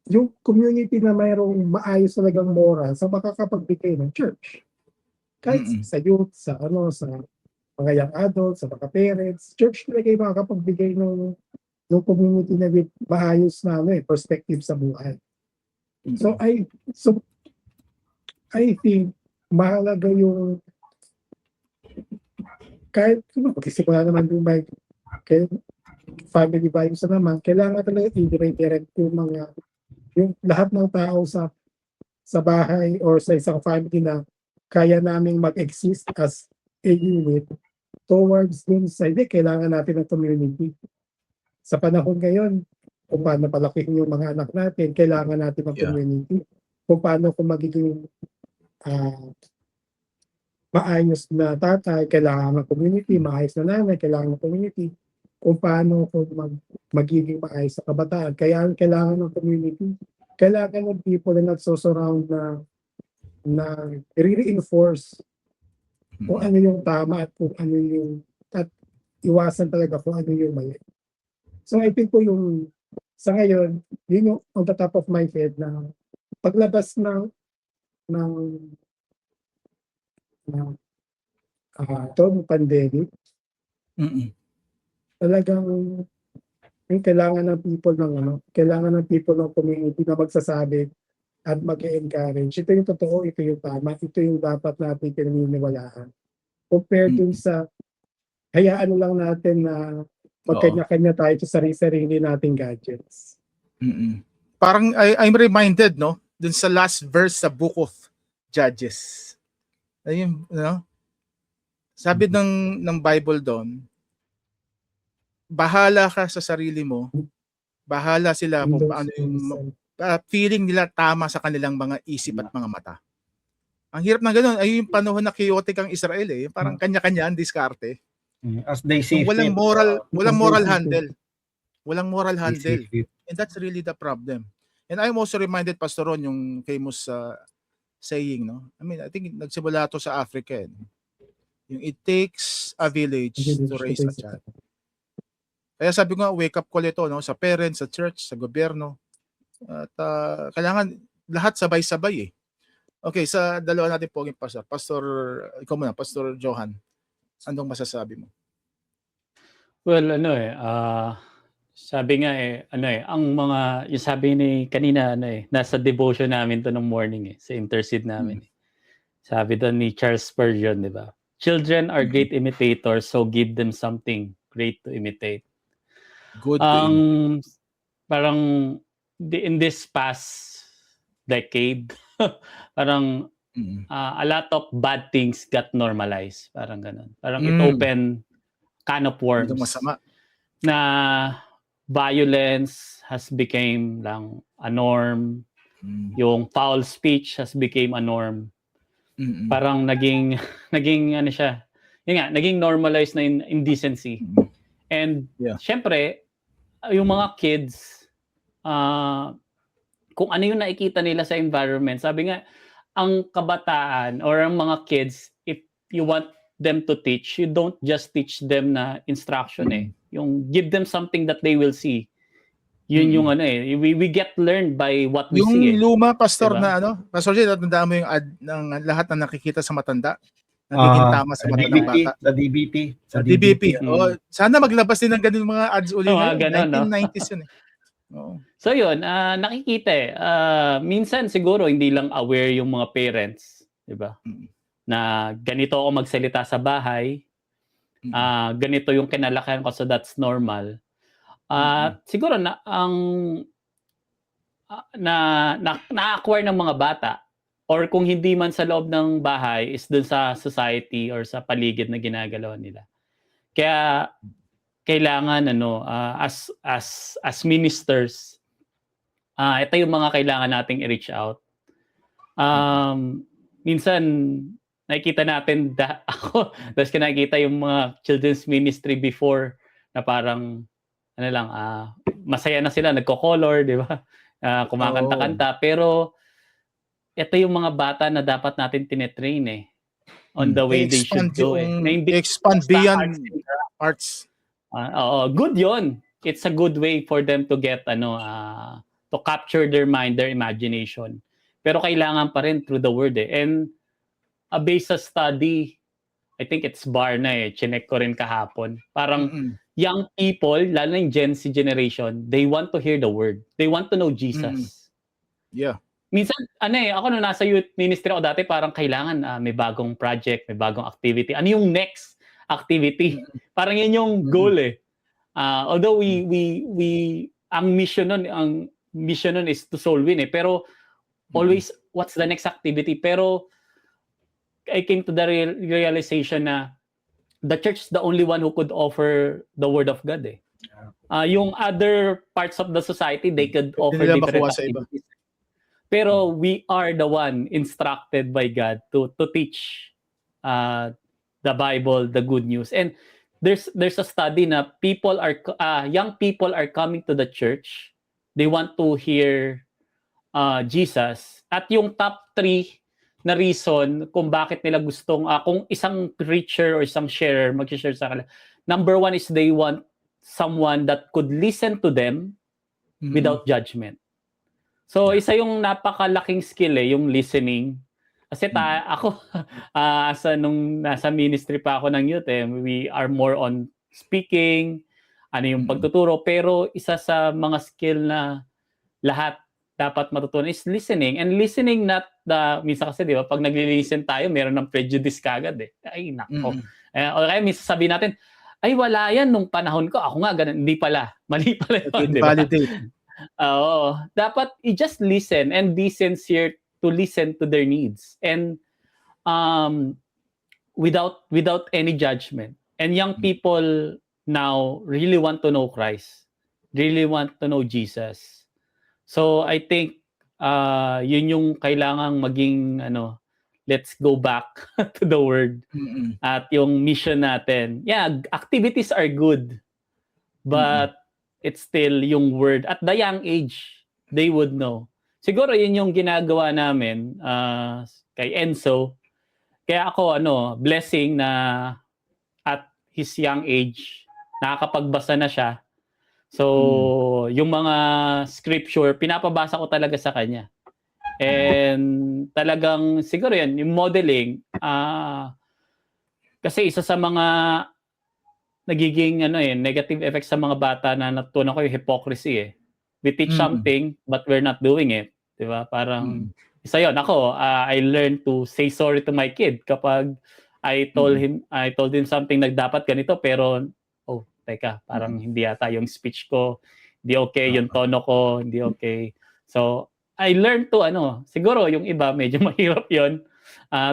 yung community na mayroong maayos talagang moral sa makakapagbigay ng church. Kahit sa youth, sa mga young adults, sa mga parents, church talaga yung makakapagbigay ng community na with maayos na perspective sa buhay. So I think mahalaga yung kahit mag-isip ko na naman yung family values na naman, kailangan talaga i-direct yung lahat ng tao sa bahay or sa isang family na kaya naming mag-exist as a unit towards dun sa kailangan natin ng community. Sa panahon ngayon, kung paano palakihin yung mga anak natin, kailangan natin ng community. Kung paano kung magiging maayos na tatay, kailangan ng community, maayos na nanay, kailangan ng community. Kung paano kung magiging maayos sa kabataan, kaya kailangan ng community. Kailangan ng people na nagsusurround na re-reinforce kung ano yung tama at kung ano yung at iwasan talaga kung ano yung mali. So I think po yung sa ngayon, yun yung on the top of my head na paglabas ng pandemic, talagang yung kailangan ng people ng community na magsasabi at mag-encourage. Ito yung totoo, ito yung tama, ito yung dapat natin pinaniniwalaan. Compared dun sa hayaan lang natin na magkanya-kanya tayo sa sarili nating gadgets. Parang I'm reminded dun sa last verse sa Book of Judges. Ayun, sabi ng Bible doon, bahala ka sa sarili mo, bahala sila kung paano yung feeling nila tama sa kanilang mga isip at mga mata. Ang hirap na ganoon ay yung panahon na chaotic ang Israel parang kanya-kanya ang diskarte. As they see walang moral handle. Walang moral handle. And that's really the problem. And I'm also reminded, Pastor Ron, yung famous saying, I mean, I think nagsimula to sa Africa. Yung it takes a village to raise a child. Kaya sabi ko nga, wake up call ito, sa parents, sa church, sa gobyerno. At kailangan lahat sabay-sabay Okay, sa dalawa natin poging pastor. Pastor, ikaw muna, Pastor Johan. Anong masasabi mo? Well, sabi nga ang mga, yung sabi ni kanina, nasa devotion namin to ng morning sa intercede namin. Sabi doon ni Charles Spurgeon, di ba? Children are great imitators, so give them something great to imitate. Good. Parang in this past decade, parang a lot of bad things got normalized. Parang ganun. Parang it opened can of worms. Masama. Na violence has became lang a norm. Yung foul speech has became a norm. Parang naging ano siya. Yun nga, naging normalized na indecency. And syempre, yung mga kids, kung ano yung nakikita nila sa environment, sabi nga, ang kabataan or ang mga kids, if you want them to teach, you don't just teach them na instruction Yung give them something that they will see. Yun yung we get learned by what we see. Yung luma, Pastor, diba? Na Pastor Jay, natandaan mo yung ad ng lahat na nakikita sa matanda? Nagiging tama sa matandang bata. Sa DBP. Sana maglabas din ng ganun mga ads uli ngayon. 1990s yun So yun, nakikita minsan siguro hindi lang aware yung mga parents, di ba? Na ganito ako magsalita sa bahay, ganito yung kinalakihan ko, so that's normal. Siguro na-acquire ng mga bata, or kung hindi man sa loob ng bahay, is dun sa society or sa paligid na ginagalaw nila. Kaya kailangan as ministers, ito yung mga kailangan nating i-reach out. Minsan nakikita natin tapos nakikita yung mga children's ministry before na parang masaya na sila, nagko-color, di ba? Kumakanta-kanta. Pero ito yung mga bata na dapat natin tinetrain on the way they should go. Expand beyond arts. Good yon. It's a good way for them to get to capture their mind, their imagination. Pero kailangan pa rin through the word And based sa study, I think it's Barna chinek ko rin kahapon. Parang young people, lalo na yung Gen Z generation, they want to hear the word. They want to know Jesus. Yeah. Minsan, ako nung nasa youth ministry ako dati, parang kailangan may bagong project, may bagong activity. Ano yung next activity? Parang yun yung goal Although ang mission nun is to soul win pero always, what's the next activity? Pero I came to the realization na the church is the only one who could offer the word of God yung other parts of the society, they could offer different activities. Pero we are the one instructed by God to teach the Bible, the good news. And there's a study na young people are coming to the church. They want to hear Jesus. At yung top 3 na reason kung bakit nila gustong kung isang preacher or isang sharer mag-share sa kanila. Number 1 is they want someone that could listen to them without judgment. So isa yung napakalaking skill yung listening. Kasi ako nung nasa ministry pa ako ng youth we are more on speaking, yung pagtuturo, pero isa sa mga skill na lahat dapat matutunan is listening. And listening minsan kasi di ba pag nagli-listen tayo meron ng prejudice kagad Ay nako. Okay, minsan sabi natin ay wala yan nung panahon ko. Ako nga ganun, hindi pala. Mali pala yun, di ba? Validate. Dapat just listen and be sincere to listen to their needs and without any judgment. And young people now really want to know Christ, really want to know Jesus. So I think yun yung kailangang maging let's go back to the word at yung mission natin. Yeah, activities are good, but it's still yung word. At the young age, they would know. Siguro yun yung ginagawa namin kay Enzo. Kaya ako, blessing na at his young age, nakakapagbasa na siya. So, yung mga scripture, pinapabasa ko talaga sa kanya. And talagang, siguro yan, yung modeling, kasi isa sa mga nagiging negative effects sa mga bata na natutunan ko yung hypocrisy We teach something but we're not doing it, 'di ba? Parang isa 'yon. Ako, I learned to say sorry to my kid kapag I told him something na dapat ganito pero teka, parang hindi yata yung speech ko, hindi okay yung tono ko, hindi okay. So, I learned to siguro yung iba medyo mahirap 'yon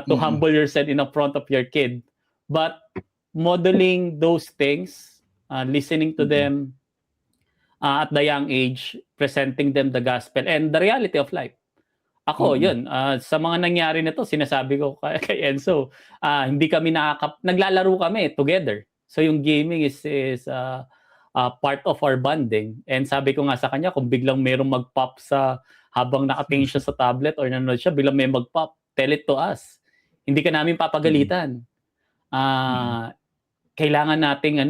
to humble yourself in front of your kid. But modeling those things, listening to them at the young age, presenting them the gospel and the reality of life. Ako, yun, sa mga nangyari nito, sinasabi ko kay Enzo, hindi kami naglalaro kami together. So yung gaming is part of our bonding. And sabi ko nga sa kanya, kung biglang mayroong mag-pop habang nakatingin siya sa tablet or nanonood siya, biglang may mag-pop, tell it to us. Hindi ka namin papagalitan. Kailangan nating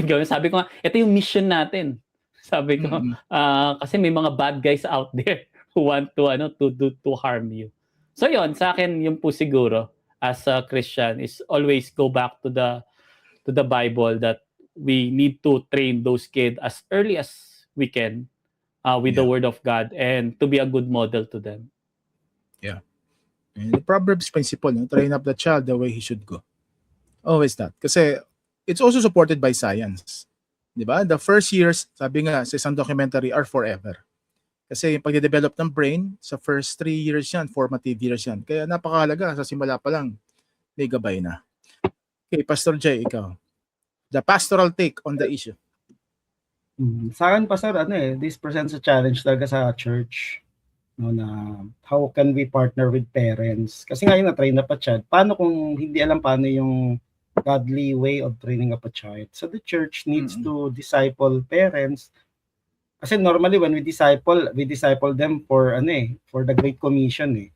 gawin. Sabi ko nga, ito yung mission natin. Sabi ko, kasi may mga bad guys out there who want to harm you. So yon, sa akin yung po siguro as a Christian is always go back to the Bible, that we need to train those kids as early as we can with the Word of God and to be a good model to them. Yeah. And the Proverbs principle, train up the child the way he should go. Always that. Kasi it's also supported by science. Diba? The first years, sabi nga sa isang documentary, are forever. Kasi yung pagde-develop ng brain, sa first 3 years yan, formative years yan. Kaya napakahalaga, sa simula pa lang, may gabay na. Okay, Pastor Jay, ikaw. The pastoral take on the issue. Sa akin, Pastor, this presents a challenge talaga sa church. Na how can we partner with parents? Kasi ngayon na-train na pa child. Paano kung hindi alam paano yung godly way of training up a child? So the church needs to disciple parents Kasi normally when we disciple them for for the Great Commission eh.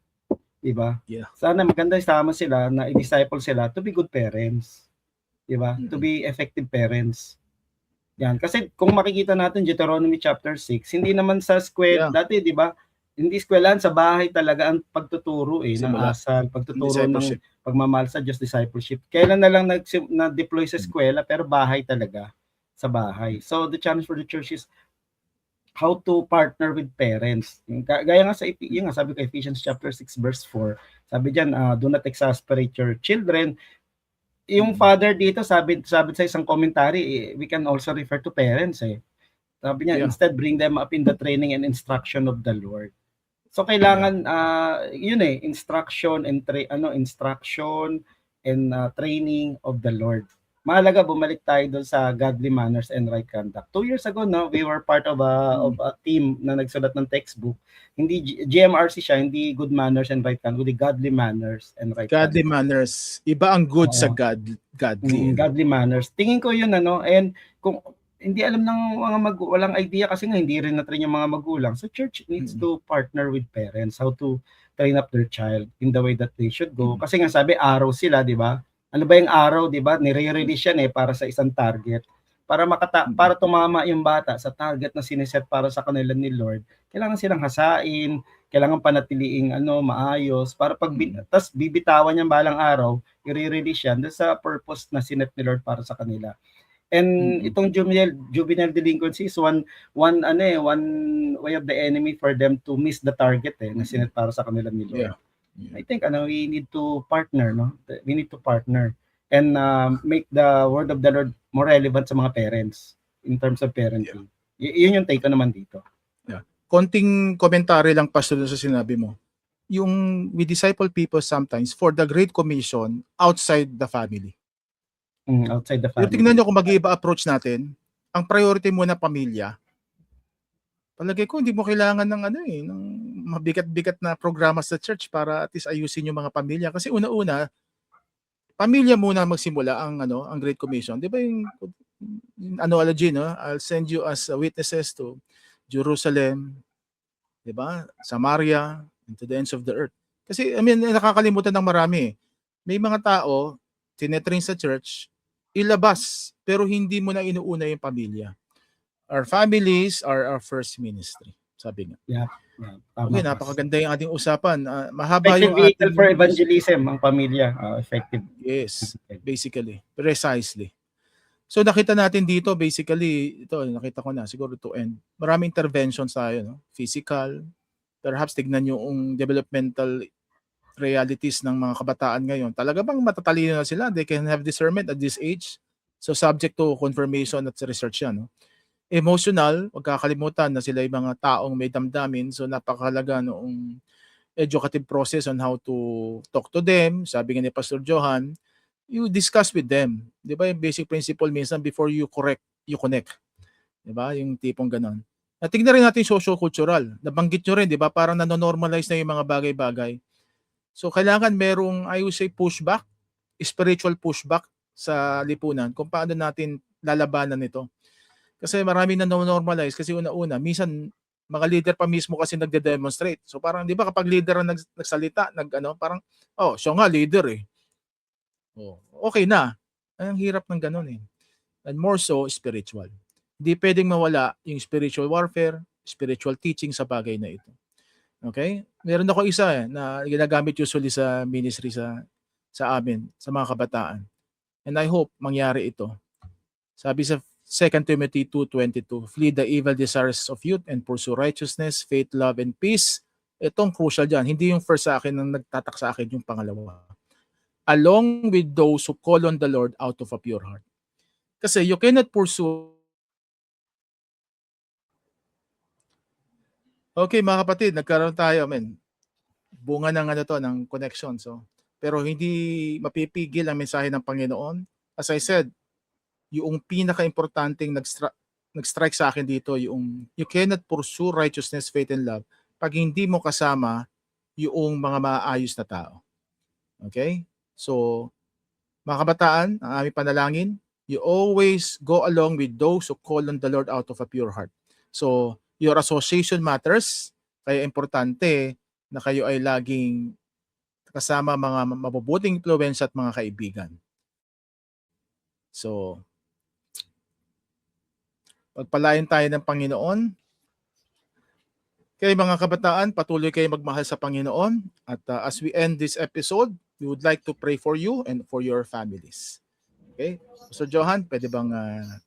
'Di ba? Yeah. Sana maganda isama sila na i-disciple sila to be good parents. 'Di ba? To be effective parents. Yan. Kasi kung makikita natin Deuteronomy chapter 6, hindi naman sa dati 'di ba? Hindi eskwelahan, sa bahay talaga ang pagtuturo ng asal, pagtuturo ng pagmamahal sa Diyos, discipleship. Kailan na lang na-deploy sa eskwela, pero bahay talaga, sa bahay. So the challenge for the church is how to partner with parents. Gaya nga yung sabi ko Ephesians chapter 6 verse 4. Sabi diyan, do not exasperate your children. Yung father dito, sabi sa isang commentary, we can also refer to parents eh. Sabi niya, instead bring them up in the training and instruction of the Lord. So kailangan instruction and training of the Lord. Mahalaga bumalik tayo doon sa godly manners and right conduct. 2 years ago, we were part of a team na nagsulat ng textbook. Hindi GMRC siya, hindi good manners and right conduct, kundi godly manners and right conduct. Godly manners. Iba ang good sa godly. Godly manners. Tingin ko yun and kung hindi alam ng mga walang idea kasi nga hindi rin na-train yung mga magulang. So church needs to partner with parents how to train up their child in the way that they should go. Kasi nga sabi, araw sila, di ba? Ano ba yung araw, di ba? Nire-release yan para sa isang target. Para tumama yung bata sa target na siniset para sa kanila ni Lord, kailangan silang hasain, kailangan panatiliing maayos, para tas bibitawan yung balang araw, i-release yan sa purpose na sinet ni Lord para sa kanila. And itong juvenile delinquency is one way of the enemy for them to miss the target na sinet para sa kanila ni Lord. I think we need to partner, we need to partner and make the word of the Lord more relevant sa mga parents in terms of parenting. Yun yung take ko naman dito. Konting komentary lang pastor sa sinabi mo. Yung we disciple people sometimes for the Great Commission outside the family. Outside the family. Tingnan nyo kung mag-iiba approach natin, ang priority muna pamilya. Palagay ko hindi mo kailangan ng ng mabigat-bigat na programa sa church para at least ayusin yung mga pamilya, kasi una-una pamilya muna magsimula ang Great Commission. 'Di ba yung analogy, I'll send you as witnesses to Jerusalem, 'di ba? Samaria, and to the ends of the earth. Kasi nakakalimutan ng marami. May mga tao tinetrain sa church, ilabas, pero hindi mo na inuuna yung pamilya. Our families are our first ministry, sabi nga. Yeah. Okay, napakaganda yung ating usapan. Mahaba effective yung vehicle ating for evangelism, ang pamilya. Effective. Yes, basically. Precisely. So nakita natin dito, basically, ito, nakita ko na, siguro to end. Maraming interventions tayo, physical, perhaps tignan yung developmental realities ng mga kabataan ngayon. Talaga bang matatalino na sila? They can have discernment at this age. So subject to confirmation at research yan. Emotional, huwag kakalimutan na sila yung mga taong may damdamin. So napakahalaga noong educative process on how to talk to them. Sabi nga ni Pastor Johan, you discuss with them. Di ba yung basic principle minsan, before you correct, you connect. Di ba? Yung tipong ganon. At tignan rin natin socio-cultural. Nabanggit nyo rin, di ba? Parang nanonormalize na yung mga bagay-bagay. So kailangan merong, I would say, pushback, spiritual pushback sa lipunan kung paano natin lalabanan nito. Kasi marami na normalize kasi una-una, minsan mga leader pa mismo kasi nagde-demonstrate. So parang 'di ba kapag leader ang nagsalita, parang siya nga leader eh. Okay na. Ang hirap ng ganun eh. And more so spiritual. Hindi pwedeng mawala yung spiritual warfare, spiritual teaching sa bagay na ito. Okay? Meron ako isa na ginagamit usually sa ministry sa amin, sa mga kabataan. And I hope mangyari ito. Sabi sa 2 Timothy 2:22, flee the evil desires of youth and pursue righteousness, faith, love, and peace. Itong crucial dyan. Hindi yung first sa akin ang nagtatak sa akin, yung pangalawa. Along with those who call on the Lord out of a pure heart. Kasi you cannot pursue. Okay mga kapatid, nagkaroon tayo, bunga ng ng connection. So, pero hindi mapipigil ang mensahe ng Panginoon. As I said, yung pinaka-importanting nag-strike sa akin dito, yung you cannot pursue righteousness, faith, and love pag hindi mo kasama yung mga maayos na tao. Okay? So, mga kabataan, ang aming panalangin, you always go along with those who call on the Lord out of a pure heart. So, your association matters. Kaya importante na kayo ay laging kasama mga mabubuting influence at mga kaibigan. So, pagpalain tayo ng Panginoon. Kaya mga kabataan, patuloy kayo magmahal sa Panginoon. At as we end this episode, we would like to pray for you and for your families. Okay? So Johan, pwede bang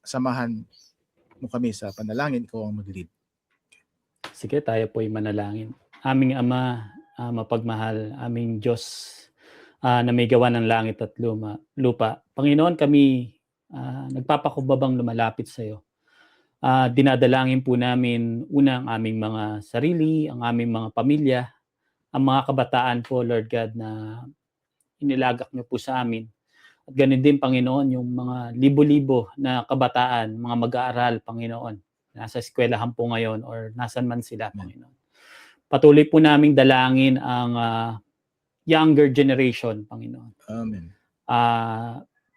samahan mo kami sa panalangin? Ikaw ang mag-lead. Sige, tayo po'y manalangin. Aming Ama, mapagmahal, aming Diyos na may gawa ng langit at lupa. Panginoon, kami nagpapakumbabang lumalapit sa iyo. Dinadalangin po namin una ang aming mga sarili, ang aming mga pamilya, ang mga kabataan po, Lord God, na inilagak niyo po sa amin. At ganun din, Panginoon, yung mga libo-libo na kabataan, mga mag-aaral, Panginoon, nasa eskwelahan po ngayon or nasan man sila, Panginoon. Patuloy po naming dalangin ang younger generation, Panginoon. Amen.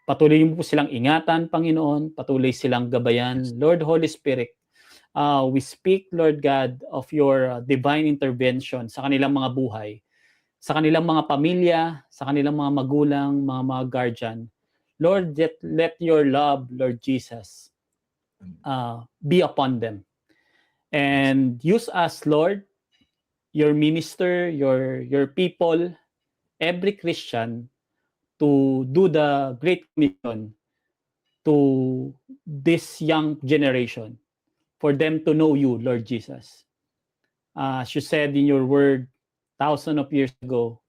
Patuloy mo po silang ingatan, Panginoon. Patuloy silang gabayan. Lord, Holy Spirit, we speak, Lord God, of your divine intervention sa kanilang mga buhay, sa kanilang mga pamilya, sa kanilang mga magulang, mga guardian. Lord, let your love, Lord Jesus, be upon them. And use us, Lord, your minister, your people, every Christian, to do the Great Commission to this young generation, for them to know you, Lord Jesus. As you said in your word, thousands of years ago,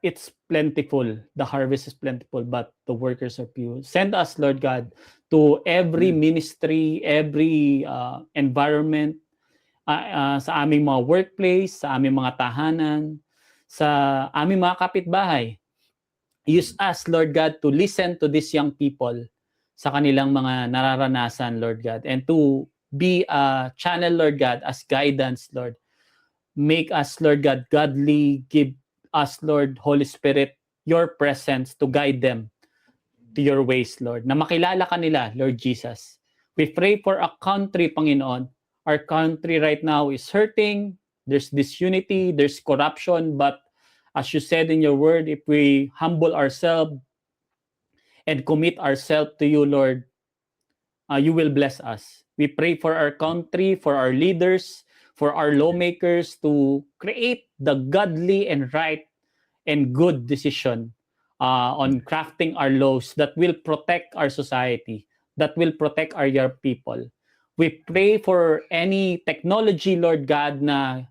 it's plentiful, the harvest is plentiful, but the workers are few. Send us, Lord God, to every ministry, every environment, sa aming mga workplace, sa aming mga tahanan, sa aming mga kapitbahay. Use us, Lord God, to listen to these young people sa kanilang mga nararanasan, Lord God, and to be a channel, Lord God, as guidance, Lord. Make us, Lord God, godly. Give us, Lord, Holy Spirit, your presence to guide them to your ways, Lord. Na makilala ka nila, Lord Jesus. We pray for a country, Panginoon. Our country right now is hurting. There's disunity, there's corruption, but as you said in your word, if we humble ourselves and commit ourselves to you, Lord, you will bless us. We pray for our country, for our leaders, for our lawmakers to create the godly and right and good decision on crafting our laws that will protect our society, that will protect our young people. We pray for any technology, Lord God, na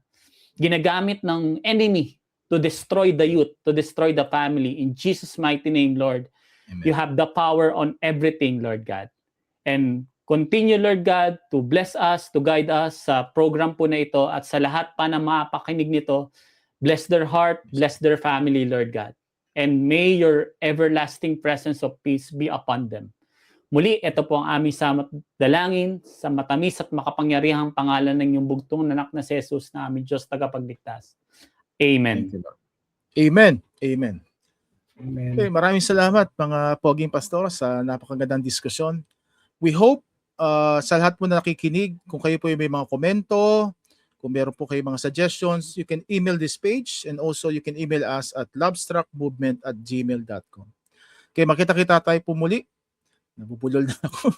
ginagamit ng enemy to destroy the youth, to destroy the family. In Jesus' mighty name, Lord, Amen. You have the power on everything, Lord God. And continue, Lord God, to bless us, to guide us sa program po na ito at sa lahat pa na mapakinig nito. Bless their heart, bless their family, Lord God. And may your everlasting presence of peace be upon them. Muli, ito po ang aming dalangin sa matamis at makapangyarihang pangalan ng iyong bugtong anak na si Jesus na aming Diyos tagapagligtas. Amen. Amen. Amen. Amen. Okay, maraming salamat mga poging pastor sa napakagandang diskusyon. We hope sa lahat po na nakikinig, kung kayo po may mga komento, kung meron po kayo mga suggestions, you can email this page and also you can email us at lovestruckmovement@gmail.com. Okay, makita-kita tayo po muli. Nabubulol na ako.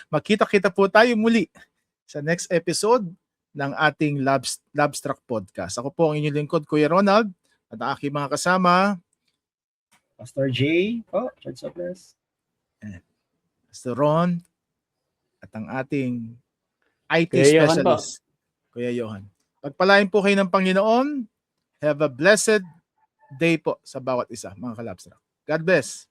Makita-kita po tayo muli sa next episode ng ating Lovestruck Podcast. Ako po ang inyong lingkod, Kuya Ronald, at ang aking mga kasama, Pastor J, Church of Bless. Pastor Ron, at ang ating IT Kuya specialist, Kuya Johan. Pagpalain po kayo ng Panginoon. Have a blessed day po sa bawat isa, mga ka-Lovestruck. God bless.